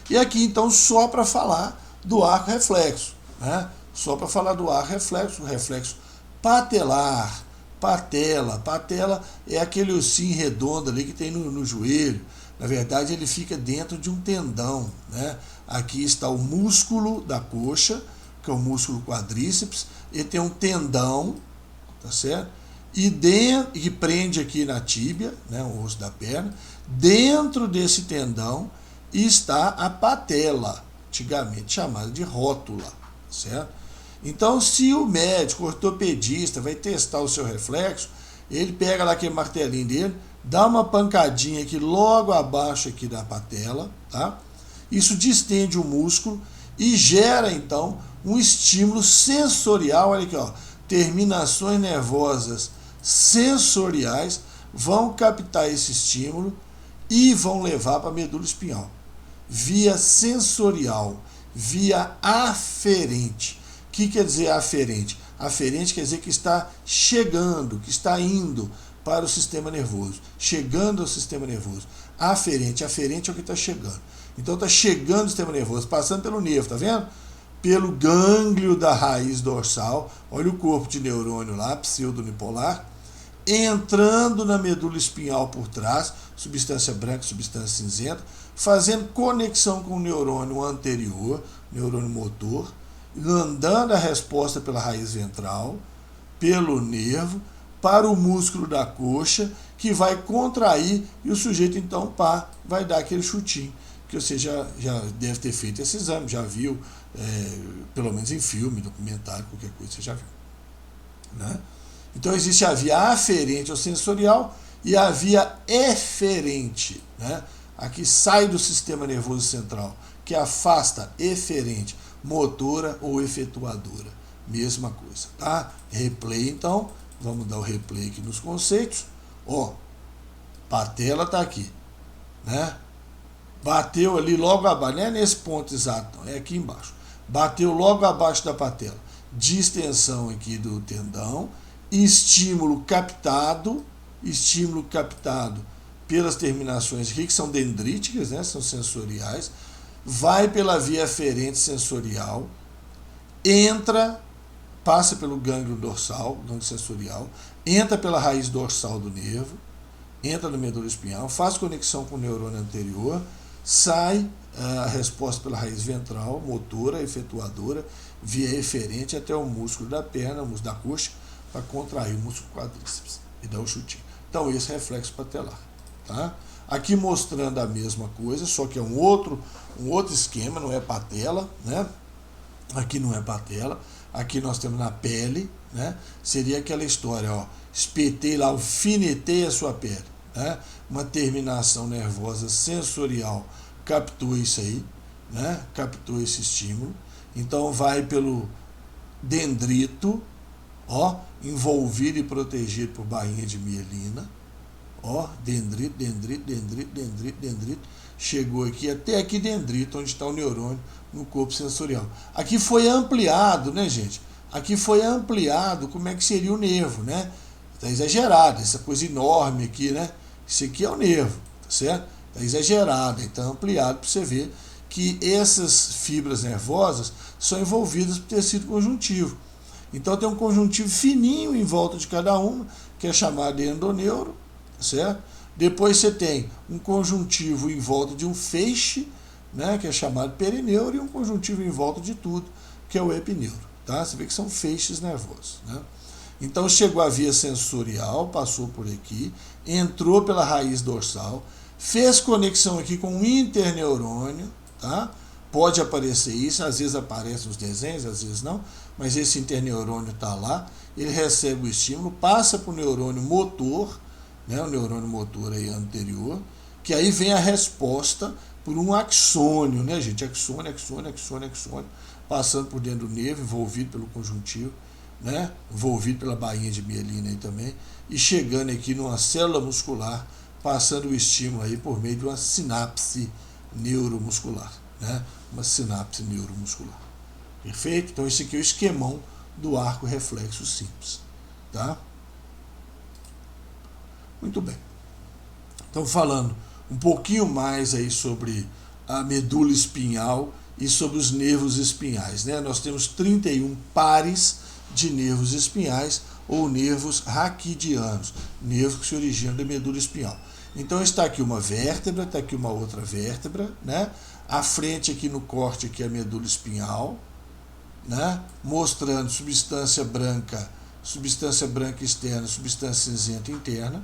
S1: e aqui então só para falar do arco reflexo, né? Só para falar do arco reflexo, o reflexo patelar, patela é aquele ossinho redondo ali que tem no joelho. Na verdade ele fica dentro de um tendão, né? Aqui está o músculo da coxa, que é o músculo quadríceps, ele tem um tendão, tá certo? E que prende aqui na tíbia, né, o osso da perna. Dentro desse tendão está a patela, antigamente chamada de rótula, certo? Então, se o médico, ortopedista, vai testar o seu reflexo, ele pega lá aquele martelinho dele, dá uma pancadinha aqui logo abaixo aqui da patela, tá? Isso distende o músculo e gera, então, um estímulo sensorial. Olha aqui, ó, terminações nervosas sensoriais vão captar esse estímulo e vão levar para a medula espinhal. Via sensorial, via aferente. O que quer dizer aferente? Aferente quer dizer que está chegando, que está indo para o sistema nervoso, chegando ao sistema nervoso. Aferente é o que está chegando. Então está chegando o sistema nervoso, passando pelo nervo, tá vendo? Pelo gânglio da raiz dorsal, olha o corpo de neurônio lá, pseudonipolar, entrando na medula espinhal por trás, substância branca, substância cinzenta, fazendo conexão com o neurônio anterior, neurônio motor, mandando a resposta pela raiz ventral, pelo nervo, para o músculo da coxa, que vai contrair e o sujeito então vai dar aquele chutinho, que você já deve ter feito esse exame, já viu, pelo menos em filme, documentário, qualquer coisa você já viu, né? Então existe a via aferente ou sensorial e a via eferente, né? A que sai do sistema nervoso central, que afasta, eferente, motora ou efetuadora, mesma coisa, tá? Replay então, vamos dar o replay aqui nos conceitos. Ó, patela tá aqui, né? Bateu ali logo abaixo, não é nesse ponto exato, não, é aqui embaixo. bateu logo abaixo da patela, distensão aqui do tendão, estímulo captado pelas terminações aqui, que são dendríticas, né, são sensoriais, vai pela via aferente sensorial, passa pelo gânglio dorsal, gânglio sensorial, entra pela raiz dorsal do nervo, entra na medula espinhal, faz conexão com o neurônio anterior, sai a resposta pela raiz ventral, motora, efetuadora, via eferente até o músculo da perna, o músculo da coxa, para contrair o músculo quadríceps e dar o chutinho. Então, esse é reflexo patelar. Tá? Aqui mostrando a mesma coisa, só que é um outro esquema, não é patela, né? Aqui não é patela, aqui nós temos na pele, né? Seria aquela história, ó, espetei lá, alfinetei a sua pele, né? Uma terminação nervosa sensorial captou isso aí, né? Captou esse estímulo, então vai pelo dendrito, ó, envolvido e protegido por bainha de mielina, ó, dendrito, chegou aqui, até aqui dendrito, onde está o neurônio no corpo sensorial. Aqui foi ampliado, né, gente? Aqui foi ampliado como é que seria o nervo, né? Está exagerado, essa coisa enorme aqui, né? Isso aqui é o nervo, tá certo? Está exagerado, está ampliado para você ver que essas fibras nervosas são envolvidas por tecido conjuntivo. Então tem um conjuntivo fininho em volta de cada uma, que é chamado de endoneuro, certo? Depois você tem um conjuntivo em volta de um feixe, né, que é chamado perineuro, e um conjuntivo em volta de tudo, que é o epineuro. Tá? Você vê que são feixes nervosos. Né? Então chegou a via sensorial, passou por aqui, entrou pela raiz dorsal, fez conexão aqui com o interneurônio, tá? Pode aparecer isso, às vezes aparece nos desenhos, às vezes não, mas esse interneurônio está lá, ele recebe o estímulo, passa para o neurônio motor, né, o neurônio motor aí anterior, que aí vem a resposta por um axônio, né, gente? Axônio, passando por dentro do nervo, envolvido pelo conjuntivo, né, envolvido pela bainha de mielina aí também, e chegando aqui numa célula muscular, passando o estímulo aí por meio de uma sinapse neuromuscular, né? Uma sinapse neuromuscular. Perfeito? Então esse aqui é o esquemão do arco reflexo simples. Tá? Muito bem. Então falando um pouquinho mais aí sobre a medula espinhal e sobre os nervos espinhais, né? Nós temos 31 pares de nervos espinhais ou nervos raquidianos, nervos que se originam da medula espinhal. Então está aqui uma vértebra, está aqui uma outra vértebra, né? À frente aqui no corte aqui é a medula espinhal, né? Mostrando substância branca externa, substância cinzenta interna,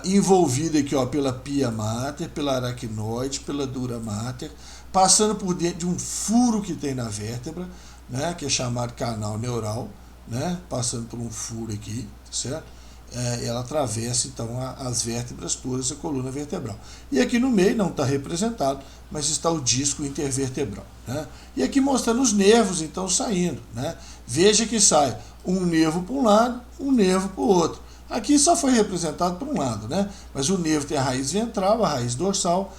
S1: envolvida aqui, ó, pela pia mater, pela aracnoide, pela dura mater, passando por dentro de um furo que tem na vértebra, né? Que é chamado canal neural, né? Passando por um furo aqui, certo? Ela atravessa então as vértebras todas, a coluna vertebral. E aqui no meio não está representado, mas está o disco intervertebral. Né? E aqui mostrando os nervos então saindo. Né? Veja que sai um nervo para um lado, um nervo para o outro. Aqui só foi representado por um lado, né? Mas o nervo tem a raiz ventral, a raiz dorsal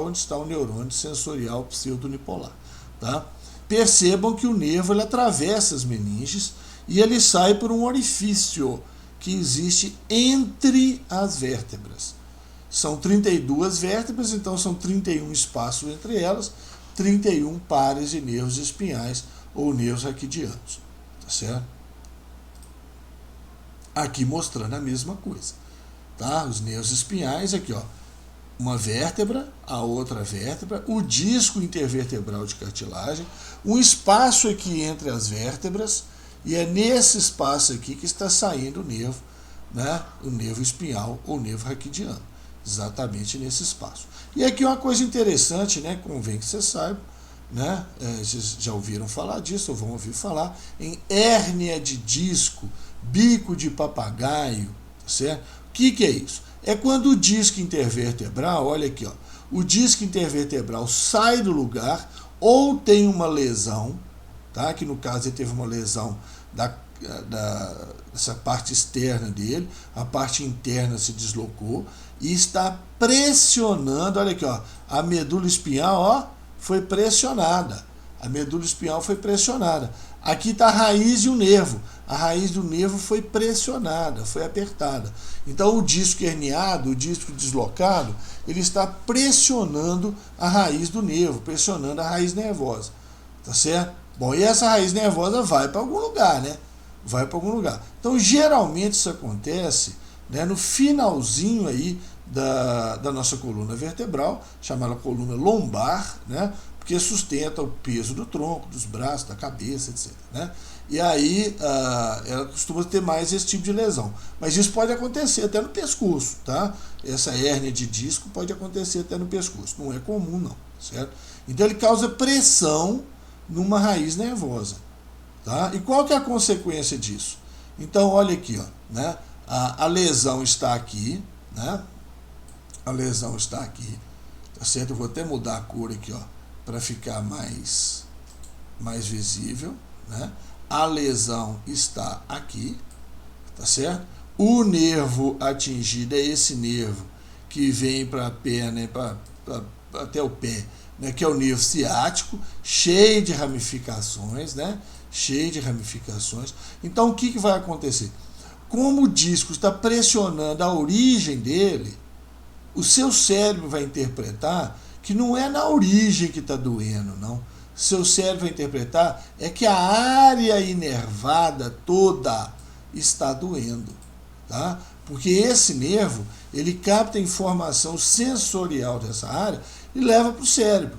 S1: onde está o neurônio sensorial pseudonipolar. Tá? Percebam que o nervo ele atravessa as meninges e ele sai por um orifício que existe entre as vértebras. São 32 vértebras, então são 31 espaços entre elas, 31 pares de nervos espinhais ou nervos raquidianos. Tá certo? Aqui mostrando a mesma coisa. Tá? Os nervos espinhais, aqui, ó, uma vértebra, a outra vértebra, o disco intervertebral de cartilagem, um espaço aqui entre as vértebras, e é nesse espaço aqui que está saindo o nervo, né? O nervo espinhal ou nervo raquidiano. Exatamente nesse espaço. E aqui uma coisa interessante, né? Convém que você saiba, né? Vocês já ouviram falar disso, ou vão ouvir falar, em hérnia de disco, bico de papagaio, certo? O que é isso? É quando o disco intervertebral, olha aqui, ó, o disco intervertebral sai do lugar ou tem uma lesão, tá? Que no caso ele teve uma lesão dessa parte externa dele, a parte interna se deslocou e está pressionando, olha aqui, ó, a medula espinhal, ó, foi pressionada. A medula espinhal foi pressionada. Aqui está a raiz e o nervo. A raiz do nervo foi pressionada, foi apertada. Então o disco herniado, o disco deslocado, ele está pressionando a raiz do nervo, pressionando a raiz nervosa. Tá certo? Bom, e essa raiz nervosa vai para algum lugar, né? Vai para algum lugar. Então geralmente isso acontece, né, no finalzinho aí da nossa coluna vertebral, chamada coluna lombar, né? Porque sustenta o peso do tronco, dos braços, da cabeça, etc. Né? E aí ela costuma ter mais esse tipo de lesão. Mas isso pode acontecer até no pescoço, tá? Essa hérnia de disco pode acontecer até no pescoço. Não é comum, não, certo? Então ele causa pressão numa raiz nervosa, tá? E qual que é a consequência disso? Então olha aqui, ó, né? A lesão está aqui, né? A lesão está aqui, tá certo? Eu vou até mudar a cor aqui, ó, para ficar mais visível, né? A lesão está aqui, tá certo? O nervo atingido é esse nervo que vem para a perna, até o pé, né? Que é o nervo ciático, cheio de ramificações, né? Cheio de ramificações. Então o que vai acontecer? Como o disco está pressionando a origem dele, o seu cérebro vai interpretar que não é na origem que está doendo, não. Seu cérebro vai interpretar é que a área inervada toda está doendo, tá? Porque esse nervo, ele capta informação sensorial dessa área e leva para o cérebro.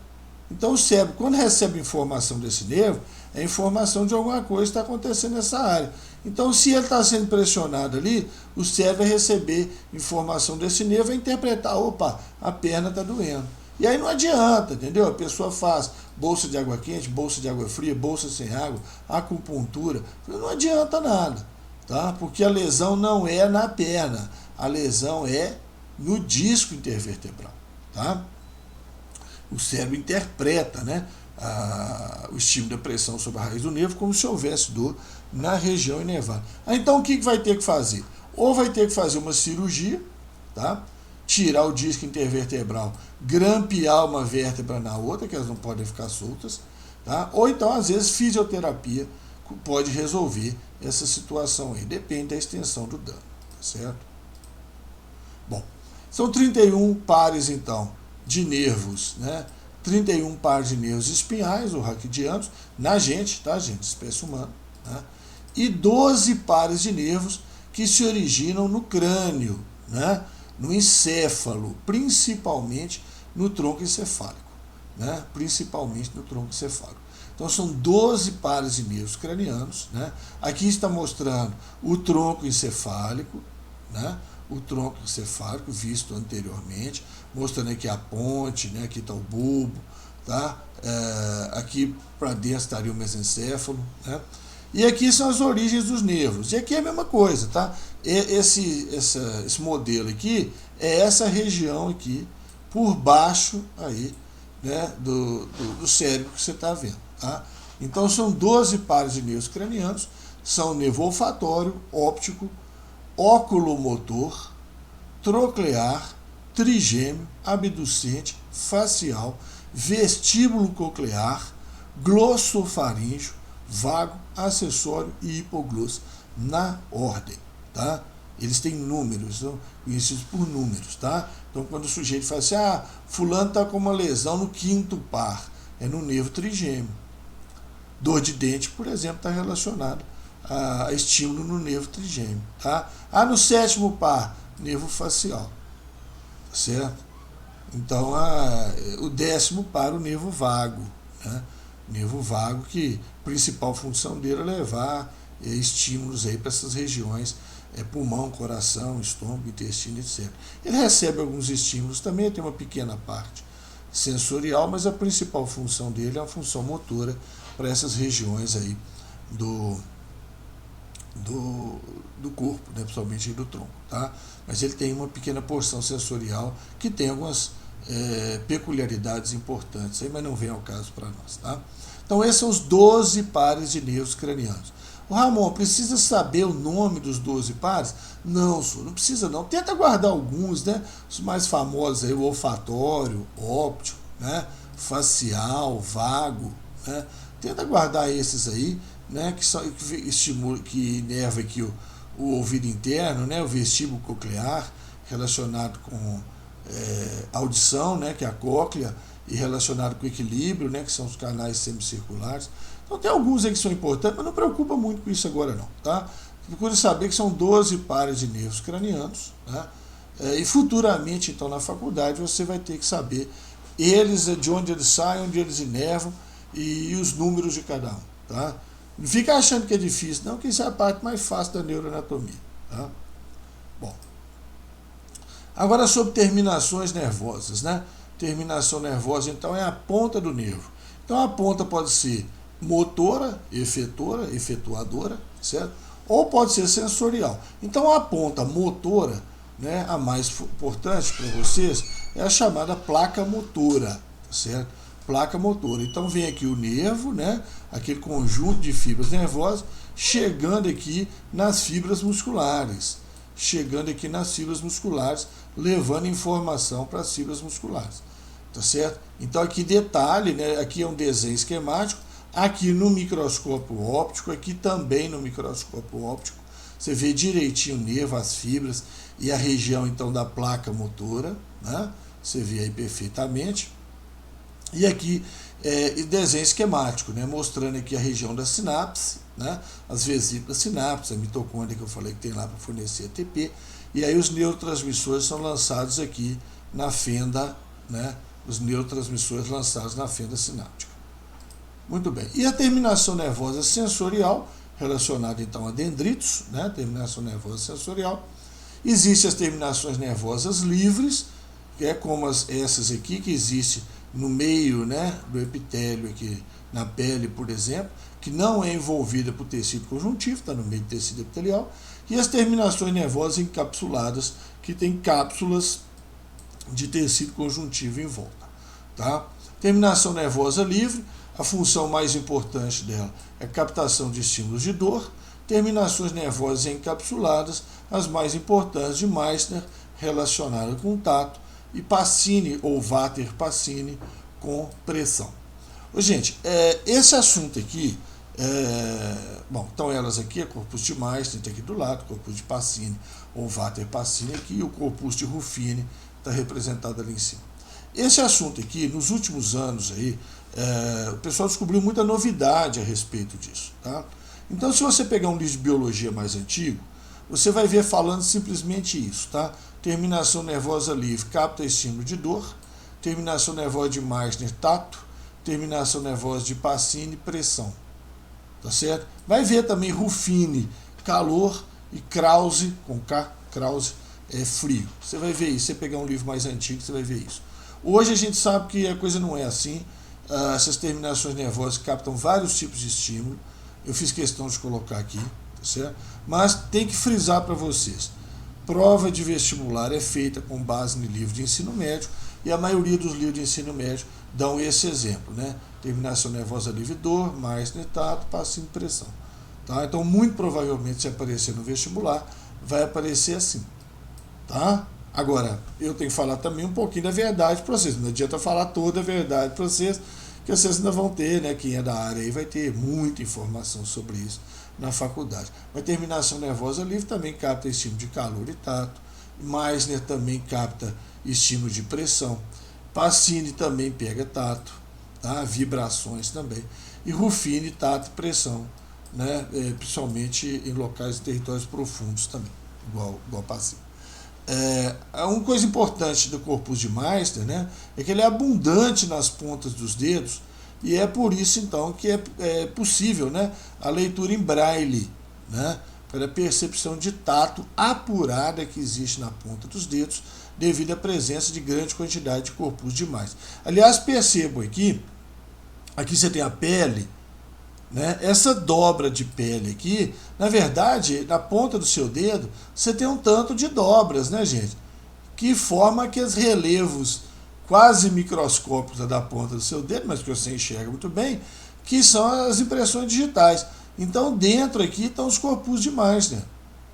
S1: Então o cérebro, quando recebe informação desse nervo, é informação de alguma coisa que está acontecendo nessa área. Então, se ele está sendo pressionado ali, o cérebro vai receber informação desse nervo e vai interpretar, opa, a perna está doendo. E aí não adianta, entendeu? A pessoa faz bolsa de água quente, bolsa de água fria, bolsa sem água, acupuntura, não adianta nada, tá? Porque a lesão não é na perna, a lesão é no disco intervertebral, tá? O cérebro interpreta, né, o estímulo da pressão sobre a raiz do nervo como se houvesse dor na região inervada. Então o que vai ter que fazer? Ou vai ter que fazer uma cirurgia, tá? Tirar o disco intervertebral, grampear uma vértebra na outra, que elas não podem ficar soltas, tá? Ou então, às vezes, fisioterapia pode resolver essa situação aí, depende da extensão do dano, tá certo? Bom, são 31 pares, então, de nervos, né? 31 pares de nervos espinhais, ou raquidianos, na gente, tá, gente? Espécie humana, né? E 12 pares de nervos que se originam no crânio, né? No encéfalo, principalmente no tronco encefálico, né? Principalmente no tronco encefálico. Então são 12 pares de nervos cranianos, né? Aqui está mostrando o tronco encefálico, né? O tronco encefálico visto anteriormente, mostrando aqui a ponte, né? Aqui está o bulbo, tá? Aqui para dentro estaria o mesencéfalo, né? E aqui são as origens dos nervos. E aqui é a mesma coisa, tá? Esse modelo aqui é essa região aqui, por baixo aí, né, do cérebro que você está vendo, tá? Então são 12 pares de nervos cranianos, são nervo olfatório, óptico, oculomotor, troclear, trigêmeo, abducente, facial, vestíbulo coclear, glossofaríngeo, vago, acessório e hipoglosso na ordem, tá? Eles têm números, são conhecidos por números, tá? Então quando o sujeito fala assim, fulano está com uma lesão no 5º par, é no nervo trigêmeo. Dor de dente, por exemplo, está relacionado a estímulo no nervo trigêmeo, tá? No 7º par, nervo facial, tá certo? Então o 10º par, o nervo vago, né? Nervo vago, que a principal função dele é levar estímulos aí para essas regiões, pulmão, coração, estômago, intestino, etc. Ele recebe alguns estímulos também, tem uma pequena parte sensorial, mas a principal função dele é a função motora para essas regiões aí do corpo, né, principalmente do tronco, tá? Mas ele tem uma pequena porção sensorial que tem algumas peculiaridades importantes, aí, mas não vem ao caso para nós, tá? Então esses são os 12 pares de nervos cranianos. O Ramon, precisa saber o nome dos 12 pares? Não, senhor, não precisa não. Tenta guardar alguns, né? Os mais famosos aí, o olfatório, óptico, né? Facial, vago, né? Tenta guardar esses aí, né, que inerva aqui o ouvido interno, né, o vestíbulo coclear, relacionado com audição, né, que é a cóclea, e relacionado com equilíbrio, né, que são os canais semicirculares. Então tem alguns aí que são importantes, mas não preocupa muito com isso agora não, tá? Procure saber que são 12 pares de nervos cranianos, né? E futuramente, então, na faculdade, você vai ter que saber eles, de onde eles saem, onde eles inervam e os números de cada um, tá? Não fica achando que é difícil, não, que isso é a parte mais fácil da neuroanatomia, tá? Bom, agora sobre terminações nervosas, né? Terminação nervosa, então, é a ponta do nervo. Então, a ponta pode ser motora, efetora, efetuadora, certo? Ou pode ser sensorial. Então, a ponta motora, né, a mais importante para vocês, é a chamada placa motora, certo? Placa motora. Então, vem aqui o nervo, né, aquele conjunto de fibras nervosas, chegando aqui nas fibras musculares. Chegando aqui nas fibras musculares, levando informação para as fibras musculares. Tá certo? Então aqui detalhe, né? Aqui é um desenho esquemático, aqui no microscópio óptico, aqui também no microscópio óptico, você vê direitinho o nervo, as fibras e a região então da placa motora, né? Você vê aí perfeitamente. E aqui desenho esquemático, né? Mostrando aqui a região da sinapse, né? As vesículas sinapses, a mitocôndria que eu falei que tem lá para fornecer ATP, e aí os neurotransmissores são lançados aqui na fenda, né? Os neurotransmissores lançados na fenda sináptica. Muito bem. E a terminação nervosa sensorial, relacionada então a dendritos, né? Terminação nervosa sensorial. Existem as terminações nervosas livres, que é como essas aqui, que existe no meio, né, do epitélio aqui na pele, por exemplo, que não é envolvida por tecido conjuntivo, está no meio do tecido epitelial, e as terminações nervosas encapsuladas, que tem cápsulas de tecido conjuntivo em volta, tá? Terminação nervosa livre, a função mais importante dela é a captação de estímulos de dor. Terminações nervosas encapsuladas, as mais importantes de Meissner, relacionadas com tato, e Pacini ou Vater Pacini com pressão. Gente, esse assunto aqui, bom, então elas aqui, a corpus de Meissner está aqui do lado, corpus de Pacini ou Vater Pacini aqui, e o corpus de Ruffini está representado ali em cima. Esse assunto aqui, nos últimos anos aí, o pessoal descobriu muita novidade a respeito disso, tá? Então, se você pegar um livro de biologia mais antigo, você vai ver falando simplesmente isso, tá? Terminação nervosa livre, capta estímulo de dor. Terminação nervosa de Meissner, tato. Terminação nervosa de Pacini, pressão. Tá certo? Vai ver também Ruffini, calor, e Krause, com K, Krause, frio. Você vai ver isso. Se você pegar um livro mais antigo, você vai ver isso. Hoje a gente sabe que a coisa não é assim. Essas terminações nervosas captam vários tipos de estímulo. Eu fiz questão de colocar aqui, tá certo? Mas tem que frisar para vocês. Prova de vestibular é feita com base no livro de ensino médio, e a maioria dos livros de ensino médio dão esse exemplo, né? Terminação nervosa livre, dor, Meissner, tato, Pacini, pressão. Tá? Então, muito provavelmente, se aparecer no vestibular, vai aparecer assim. Tá? Agora, eu tenho que falar também um pouquinho da verdade para vocês. Não adianta falar toda a verdade para vocês, que vocês ainda vão ter, né? Quem é da área aí vai ter muita informação sobre isso na faculdade. Mas terminação nervosa livre também capta estímulo de calor e tato. Meissner também capta estímulo de pressão. Pacini também pega tato, tá? Vibrações também. E Ruffini, tato e pressão, né? Principalmente em locais e territórios profundos também, igual Pacini. Uma coisa importante do corpus de Meissner, né, é que ele é abundante nas pontas dos dedos, e é por isso então que é possível, né, a leitura em braille, né, para a percepção de tato apurada que existe na ponta dos dedos, devido à presença de grande quantidade de corpus de Meissner. Aliás, percebam aqui você tem a pele, né, essa dobra de pele aqui, na verdade, na ponta do seu dedo, você tem um tanto de dobras, né, gente, que forma aqueles relevos quase microscópicos da ponta do seu dedo, mas que você enxerga muito bem, que são as impressões digitais. Então, dentro aqui estão os corpus de Meissner,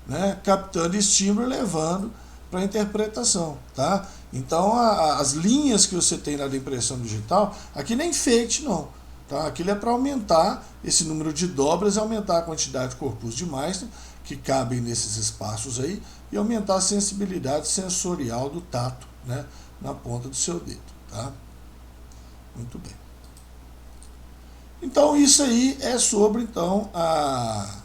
S1: né, captando estímulo e levando para a interpretação, tá? Então, as linhas que você tem na impressão digital, aqui nem enfeite, não. Tá? Aquilo é para aumentar esse número de dobras e aumentar a quantidade de corpos de Meissner que cabem nesses espaços aí e aumentar a sensibilidade sensorial do tato, né, na ponta do seu dedo. Tá? Muito bem. Então isso aí é sobre então, a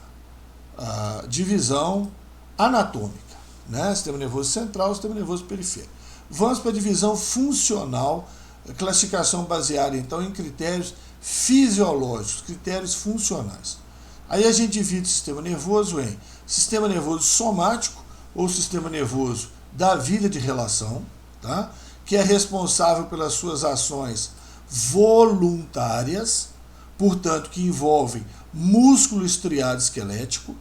S1: divisão anatômica, né? Sistema nervoso central, sistema nervoso periférico. Vamos para a divisão funcional, classificação baseada então em critérios fisiológicos, critérios funcionais. Aí a gente divide o sistema nervoso em sistema nervoso somático ou sistema nervoso da vida de relação, tá? Que é responsável pelas suas ações voluntárias, portanto que envolvem músculo estriado esquelético,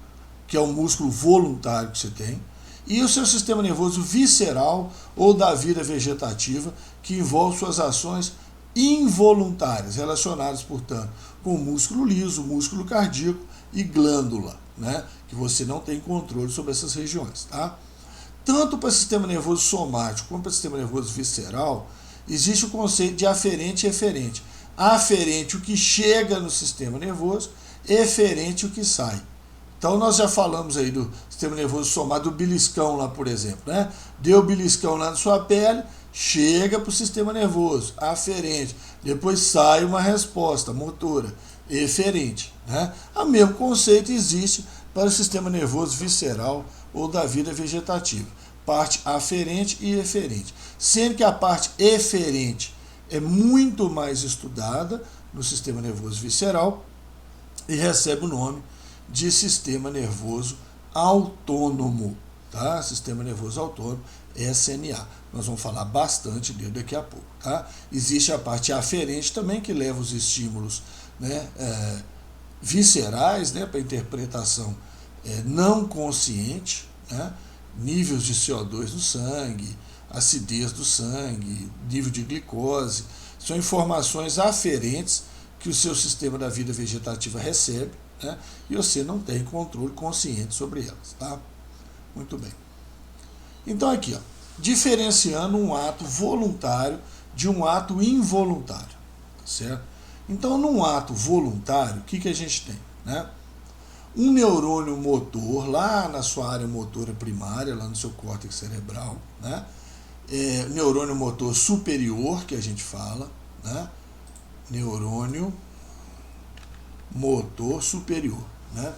S1: que é o músculo voluntário que você tem, e o seu sistema nervoso visceral ou da vida vegetativa, que envolve suas ações involuntárias, relacionadas, portanto, com o músculo liso, músculo cardíaco e glândula, né, que você não tem controle sobre essas regiões. Tá? Tanto para o sistema nervoso somático como para o sistema nervoso visceral, existe o conceito de aferente e eferente. Aferente, o que chega no sistema nervoso, eferente, o que sai. Então nós já falamos aí do sistema nervoso somático, do beliscão lá, por exemplo, né? Deu beliscão lá na sua pele, chega para o sistema nervoso, aferente, depois sai uma resposta motora, eferente, né? O mesmo conceito existe para o sistema nervoso visceral ou da vida vegetativa, parte aferente e eferente, sendo que a parte eferente é muito mais estudada no sistema nervoso visceral e recebe o nome de sistema nervoso autônomo, tá? Sistema nervoso autônomo, SNA. Nós vamos falar bastante dele daqui a pouco, tá? Existe a parte aferente também, que leva os estímulos, né, viscerais, né, para interpretação não consciente, né, níveis de CO2 no sangue, acidez do sangue, nível de glicose, são informações aferentes que o seu sistema da vida vegetativa recebe, né, e você não tem controle consciente sobre elas. Tá? Muito bem. Então aqui, ó, diferenciando um ato voluntário de um ato involuntário. Tá certo? Então, num ato voluntário, o que a gente tem? Né? Um neurônio motor, lá na sua área motora primária, lá no seu córtex cerebral, né? Neurônio motor superior, que a gente fala, né? Neurônio motor superior, né?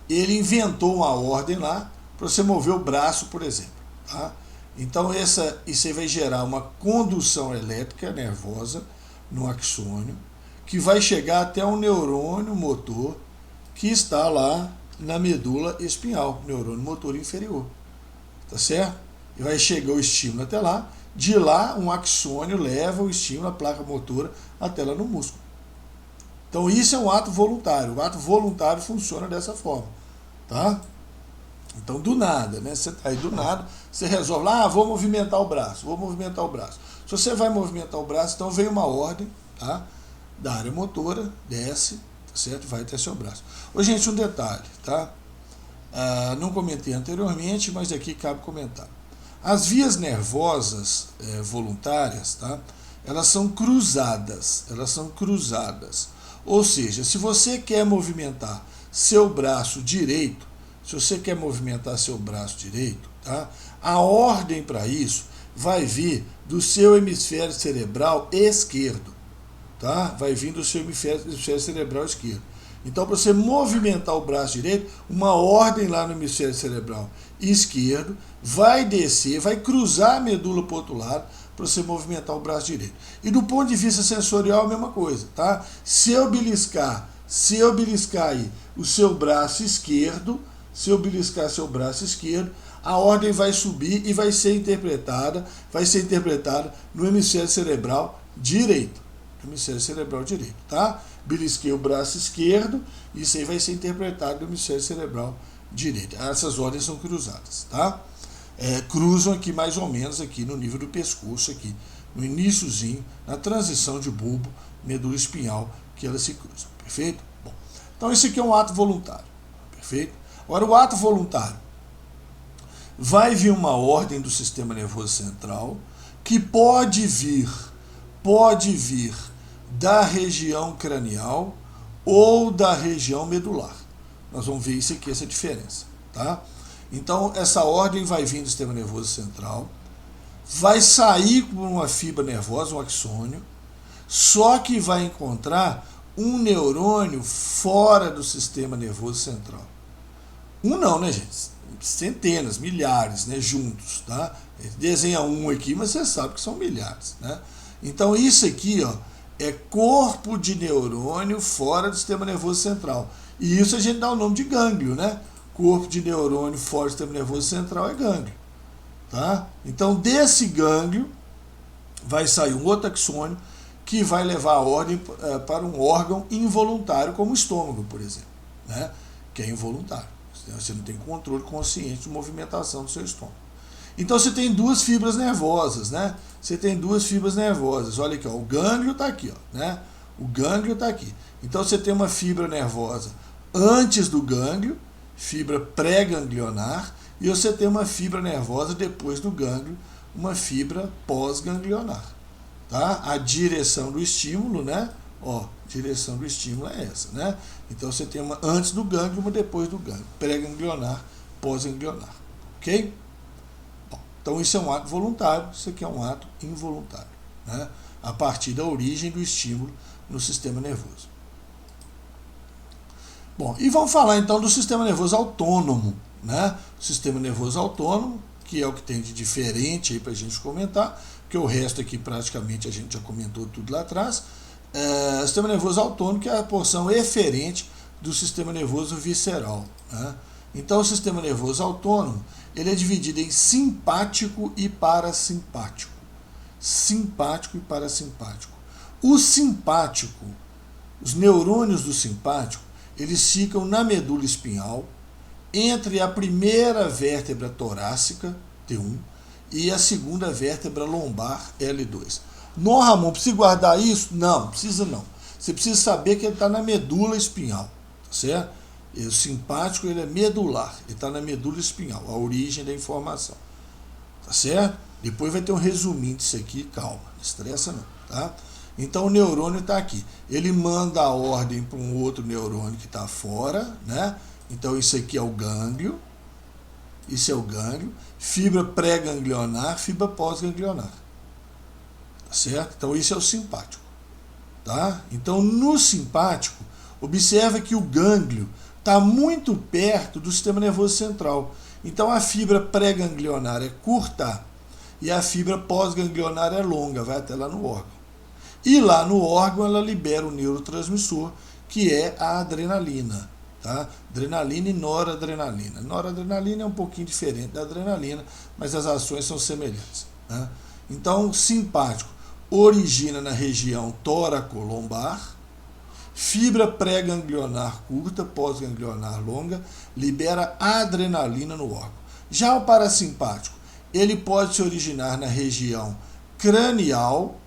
S1: Ele inventou uma ordem lá para você mover o braço, por exemplo. Tá? Então isso aí vai gerar uma condução elétrica nervosa no axônio, que vai chegar até um neurônio motor que está lá na medula espinhal, neurônio motor inferior. Tá certo? E vai chegar o estímulo até lá, de lá um axônio leva o estímulo, a placa motora, até lá no músculo. Então isso é um ato voluntário. O ato voluntário funciona dessa forma. Tá? Então do nada, né? Você tá aí do nada, você resolve, vou movimentar o braço, vou movimentar o braço. Se você vai movimentar o braço, então vem uma ordem, tá? Da área motora, desce, tá certo? Vai até seu braço. Ô, gente, um detalhe, tá? Não comentei anteriormente, mas aqui cabe comentar. As vias nervosas voluntárias, tá? Elas são cruzadas, Ou seja, se você quer movimentar seu braço direito, tá? A ordem para isso vai vir do seu hemisfério cerebral esquerdo. Tá? Vai vir do seu hemisfério cerebral esquerdo. Então, para você movimentar o braço direito, uma ordem lá no hemisfério cerebral esquerdo vai descer, vai cruzar a medula para o outro lado para você movimentar o braço direito. E do ponto de vista sensorial, a mesma coisa. Tá? Se eu beliscar aí o seu braço esquerdo, a ordem vai subir e vai ser interpretada no hemisfério cerebral direito. Tá? Belisquei o braço esquerdo, isso aí vai ser interpretado no hemisfério cerebral direito. Essas ordens são cruzadas, tá? Cruzam aqui mais ou menos aqui no nível do pescoço, aqui no iniciozinho, na transição de bulbo, medula espinhal, que elas se cruzam, perfeito? Bom, então esse aqui é um ato voluntário, perfeito? Agora o ato voluntário vai vir uma ordem do sistema nervoso central que pode vir da região cranial ou da região medular. Nós vamos ver isso aqui, essa diferença, tá? Então, essa ordem vai vir do sistema nervoso central, vai sair por uma fibra nervosa, um axônio, só que vai encontrar um neurônio fora do sistema nervoso central. Um não, né, gente? Centenas, milhares, né, juntos, tá? Desenha um aqui, mas você sabe que são milhares, né? Então, isso aqui, ó, é corpo de neurônio fora do sistema nervoso central. E isso a gente dá o nome de gânglio, né? Corpo de neurônio fora do sistema nervoso central é gânglio, tá? Então, desse gânglio vai sair um outro axônio que vai levar a ordem para um órgão involuntário, como o estômago, por exemplo, né? Que é involuntário. Você não tem controle consciente de movimentação do seu estômago. Então você tem duas fibras nervosas, né? Você tem duas fibras nervosas. Olha aqui, ó, o gânglio está aqui, ó, né? O gânglio está aqui. Então você tem uma fibra nervosa antes do gânglio, fibra pré-ganglionar, e você tem uma fibra nervosa depois do gânglio, uma fibra pós-ganglionar, tá? A direção do estímulo, né? Ó, direção do estímulo é essa, né? Então você tem uma antes do gânglio, uma depois do gânglio, pré-ganglionar, pós-ganglionar, ok? Bom, então isso é um ato voluntário, isso aqui é um ato involuntário, né? A partir da origem do estímulo no sistema nervoso. Bom, e vamos falar então do sistema nervoso autônomo, né? O sistema nervoso autônomo, que é o que tem de diferente aí para a gente comentar, porque o resto aqui praticamente a gente já comentou tudo lá atrás. O sistema nervoso autônomo, que é a porção eferente do sistema nervoso visceral, né? Então, o sistema nervoso autônomo, ele é dividido em simpático e parasimpático. Simpático e parasimpático. O simpático, os neurônios do simpático, eles ficam na medula espinhal, entre a primeira vértebra torácica, T1, e a segunda vértebra lombar, L2. Não, Ramon, precisa guardar isso? Não, precisa não. Você precisa saber que ele está na medula espinhal, tá certo? E o simpático, ele é medular, ele está na medula espinhal, a origem da informação, tá certo? Depois vai ter um resuminho disso aqui, calma, não estressa não, tá? Então o neurônio está aqui, ele manda a ordem para um outro neurônio que está fora, né? Então isso aqui é o gânglio, isso é o gânglio, fibra pré-ganglionar, fibra pós-ganglionar. Tá certo? Então isso é o simpático, tá? Então no simpático, observa que o gânglio está muito perto do sistema nervoso central. Então a fibra pré-ganglionar é curta e a fibra pós-ganglionar é longa, vai até lá no órgão. E lá no órgão ela libera o neurotransmissor, que é a adrenalina, tá? Adrenalina e noradrenalina. Noradrenalina é um pouquinho diferente da adrenalina, mas as ações são semelhantes, né? Então, simpático origina na região tóraco-lombar, fibra pré-ganglionar curta, pós-ganglionar longa, libera adrenalina no órgão. Já o parasimpático, ele pode se originar na região cranial,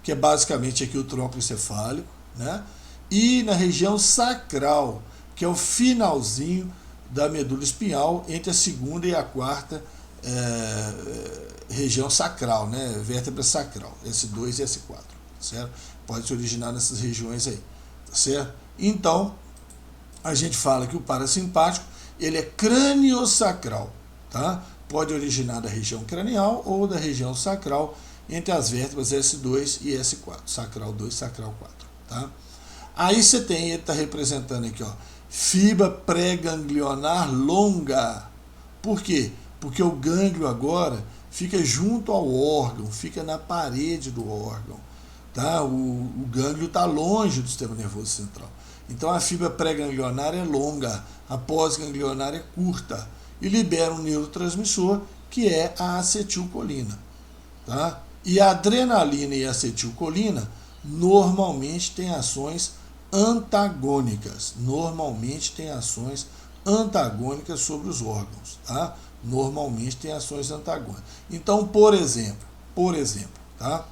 S1: que é basicamente aqui o tronco encefálico, né? E na região sacral, que é o finalzinho da medula espinhal, entre a segunda e a quarta região sacral, né? Vértebra sacral, S2 e S4, certo? Pode se originar nessas regiões aí, tá certo? Então, a gente fala que o parasimpático, ele é craniosacral, tá? Pode originar da região cranial ou da região sacral, entre as vértebras S2 e S4, sacral 2 e sacral 4, tá? Aí você tem, ele está representando aqui, ó, fibra pré-ganglionar longa. Por quê? Porque o gânglio agora fica junto ao órgão, fica na parede do órgão, tá? O gânglio está longe do sistema nervoso central. Então a fibra pré-ganglionar é longa, a pós-ganglionar é curta e libera um neurotransmissor que é a acetilcolina, tá? E a adrenalina e a acetilcolina normalmente têm ações antagônicas, sobre os órgãos, tá? Normalmente tem ações antagônicas. Então, por exemplo, tá?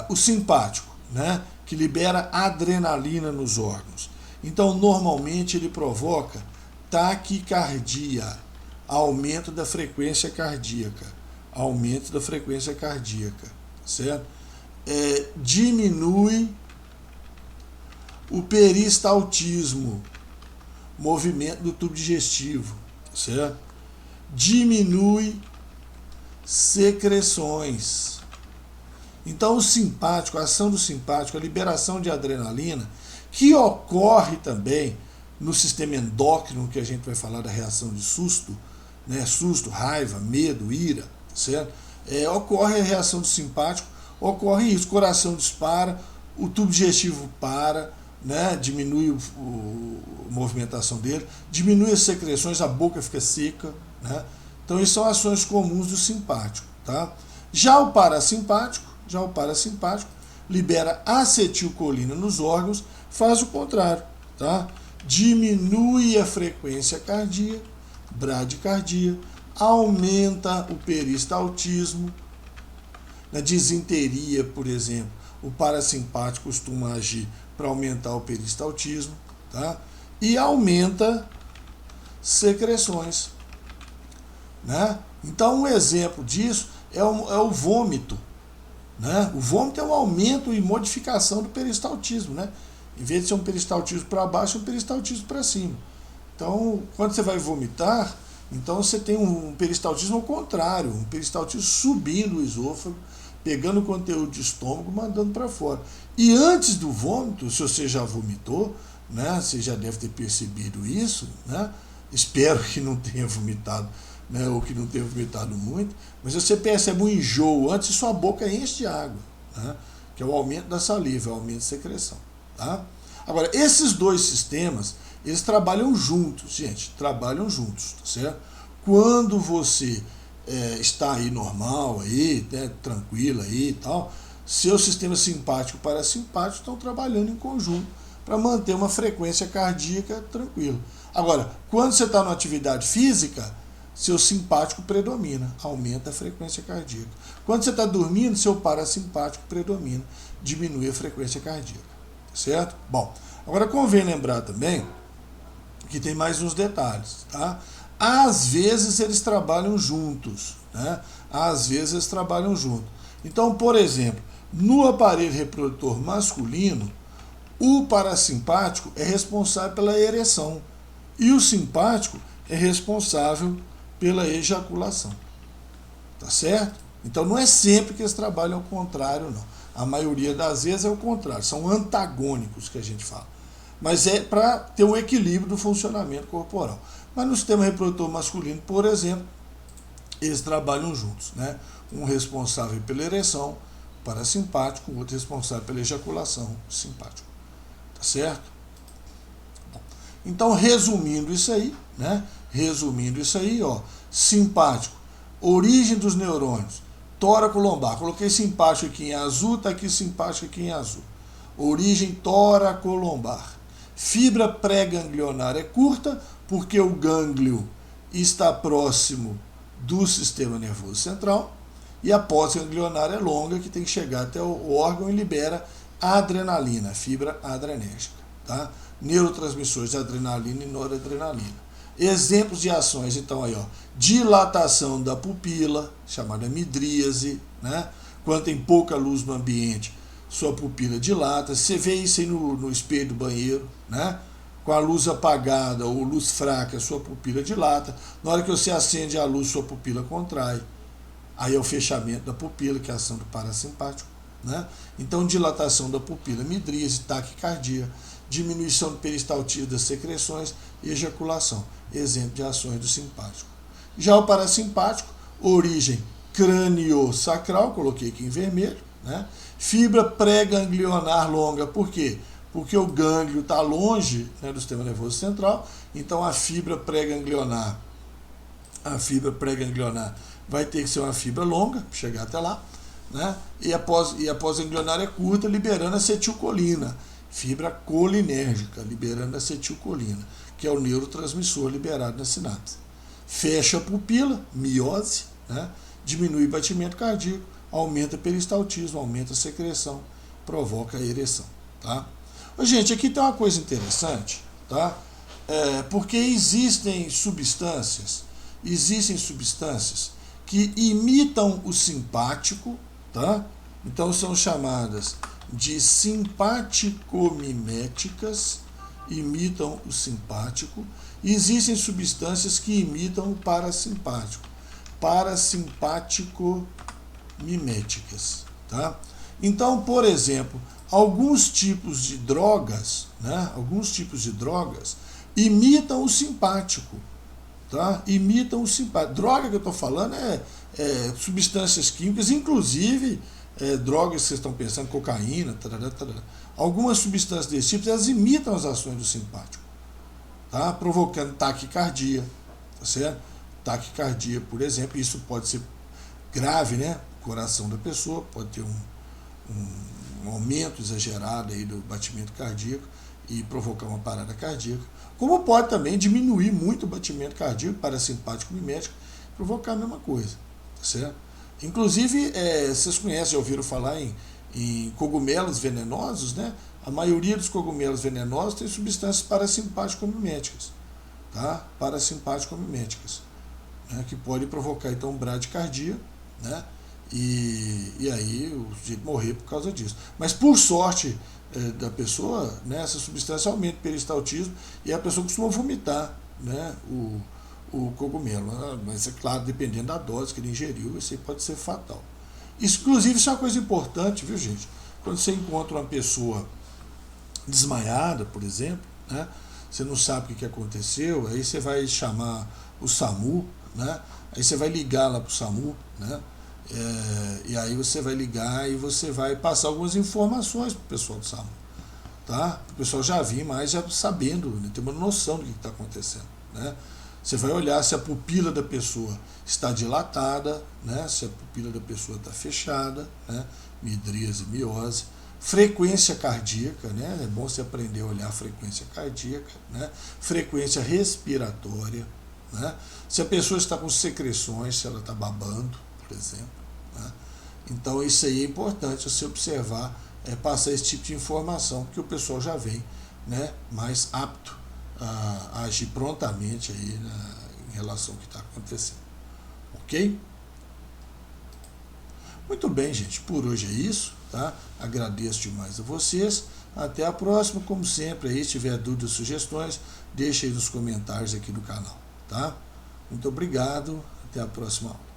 S1: O simpático, né, que libera adrenalina nos órgãos. Então, normalmente ele provoca taquicardia, aumento da frequência cardíaca, certo? diminui o peristaltismo, movimento do tubo digestivo, certo? Diminui secreções. Então o simpático, a ação do simpático, a liberação de adrenalina, que ocorre também no sistema endócrino, que a gente vai falar da reação de susto, né? Susto, raiva, medo, ira, certo? Ocorre a reação do simpático, ocorre isso, o coração dispara, o tubo digestivo para, né? Diminui a movimentação dele, diminui as secreções, a boca fica seca, né? Então, isso são ações comuns do simpático. Tá? Já o parasimpático libera acetilcolina nos órgãos, faz o contrário. Tá? Diminui a frequência cardíaca, bradicardia, aumenta o peristaltismo. Na disenteria, por exemplo, o parasimpático costuma agir para aumentar o peristaltismo. Tá? E aumenta secreções. Né? Então, um exemplo disso é o vômito. Né? O vômito é um aumento e modificação do peristaltismo. Né? Em vez de ser um peristaltismo para baixo, é um peristaltismo para cima. Então, quando você vai vomitar, então você tem um peristaltismo ao contrário, um peristaltismo subindo o esôfago, pegando o conteúdo de estômago, mandando para fora. E antes do vômito, se você já vomitou, né, você já deve ter percebido isso, né? Espero que não tenha vomitado, né, ou que não tenha vomitado muito, mas você percebe um enjoo antes e sua boca enche de água, né, que é o aumento da saliva, é o aumento de secreção. Tá? Agora, esses dois sistemas, eles trabalham juntos, gente, trabalham juntos, tá certo? Quando você está aí normal, aí, né, tranquilo aí e tal, seu sistema simpático e parasimpático estão trabalhando em conjunto para manter uma frequência cardíaca tranquila. Agora, quando você está numa atividade física, seu simpático predomina, aumenta a frequência cardíaca. Quando você está dormindo, seu parasimpático predomina, diminui a frequência cardíaca. Certo? Bom, agora convém lembrar também que tem mais uns detalhes. Tá? Às vezes eles trabalham juntos. Né? Às vezes eles trabalham juntos. Então, por exemplo, no aparelho reprodutor masculino, o parasimpático é responsável pela ereção e o simpático é responsável pela ejaculação. Tá certo? Então não é sempre que eles trabalham ao contrário, não. A maioria das vezes é o contrário, são antagônicos que a gente fala. Mas é para ter um equilíbrio do funcionamento corporal. Mas no sistema reprodutor masculino, por exemplo, eles trabalham juntos. Né? Um responsável pela ereção, parasimpático, o outro responsável pela ejaculação, simpático. Tá certo? Bom, então, resumindo isso aí, ó, simpático, origem dos neurônios, tóraco-lombar. Coloquei simpático aqui em azul, está aqui simpático aqui em azul. Origem tóraco-lombar. Fibra pré-ganglionar é curta, porque o gânglio está próximo do sistema nervoso central, e a pós-ganglionar é longa, que tem que chegar até o órgão e libera adrenalina, fibra adrenérgica. Tá? Neurotransmissores de adrenalina e noradrenalina. Exemplos de ações, então, aí, ó, dilatação da pupila, chamada midríase, né? Quando tem pouca luz no ambiente, sua pupila dilata. Você vê isso aí no espelho do banheiro, né? Com a luz apagada ou luz fraca, sua pupila dilata. Na hora que você acende a luz, sua pupila contrai. Aí é o fechamento da pupila, que é a ação do parasimpático. Né? Então, dilatação da pupila, midríase, taquicardia, diminuição do peristaltismo das secreções e ejaculação. Exemplo de ações do simpático. Já o parasimpático, origem crânio-sacral, coloquei aqui em vermelho. Né? Fibra pré-ganglionar longa, por quê? Porque o gânglio está longe, né, do sistema nervoso central, então a fibra pré-ganglionar vai ter que ser uma fibra longa, para chegar até lá, né? E a pós-ganglionar é curta, liberando acetilcolina, fibra colinérgica, liberando acetilcolina, que é o neurotransmissor liberado na sinapse. Fecha a pupila, miose, né? Diminui o batimento cardíaco, aumenta o peristaltismo, aumenta a secreção, provoca a ereção. Tá? Gente, aqui tem uma coisa interessante, tá? Porque existem substâncias que imitam o simpático, tá? Então são chamadas de simpaticomiméticas, imitam o simpático, e existem substâncias que imitam o parasimpático, parasimpaticomiméticas, tá? Então, por exemplo, alguns tipos de drogas, né, imitam o simpático, tá? Imitam o simpático. Droga que eu estou falando é substâncias químicas, inclusive drogas que vocês estão pensando, cocaína, tarará, tarará. Algumas substâncias desse tipo, elas imitam as ações do simpático, tá? Provocando taquicardia, tá certo? Taquicardia, por exemplo, isso pode ser grave, né? O coração da pessoa pode ter um aumento exagerado aí do batimento cardíaco e provocar uma parada cardíaca, como pode também diminuir muito o batimento cardíaco, parasimpático mimético, provocar a mesma coisa, tá certo? Inclusive, vocês conhecem, já ouviram falar em cogumelos venenosos, né? A maioria dos cogumelos venenosos tem substâncias parasimpático-miméticas, tá? Parasimpático-miméticas, né? Que pode provocar então bradicardia, né? E aí o sujeito morrer por causa disso. Mas por sorte da pessoa, né, essa substância aumenta o peristaltismo e a pessoa costuma vomitar, né, o cogumelo. Mas é claro, dependendo da dose que ele ingeriu, isso aí pode ser fatal. Inclusive, isso é uma coisa importante, viu, gente? Quando você encontra uma pessoa desmaiada, por exemplo, né, você não sabe o que aconteceu, aí você vai chamar o SAMU, né, aí você vai ligar lá para o SAMU, né, e aí você vai ligar e você vai passar algumas informações para o pessoal do SAMU, tá? O pessoal já vir mais já sabendo, né, ter uma noção do que está acontecendo, né? Você vai olhar se a pupila da pessoa está dilatada, né? Se a pupila da pessoa está fechada, né? Midríase, miose, frequência cardíaca, né? É bom você aprender a olhar a frequência cardíaca, né? Frequência respiratória, né? Se a pessoa está com secreções, se ela está babando, por exemplo, né? Então isso aí é importante você observar, passar esse tipo de informação, que o pessoal já vem, né, mais apto a agir prontamente aí em relação ao que está acontecendo. Ok? Muito bem, gente, por hoje é isso, tá? Agradeço demais a vocês. Até a próxima, como sempre, aí, se tiver dúvidas, sugestões, deixe aí nos comentários aqui do canal, tá? Muito obrigado, até a próxima aula.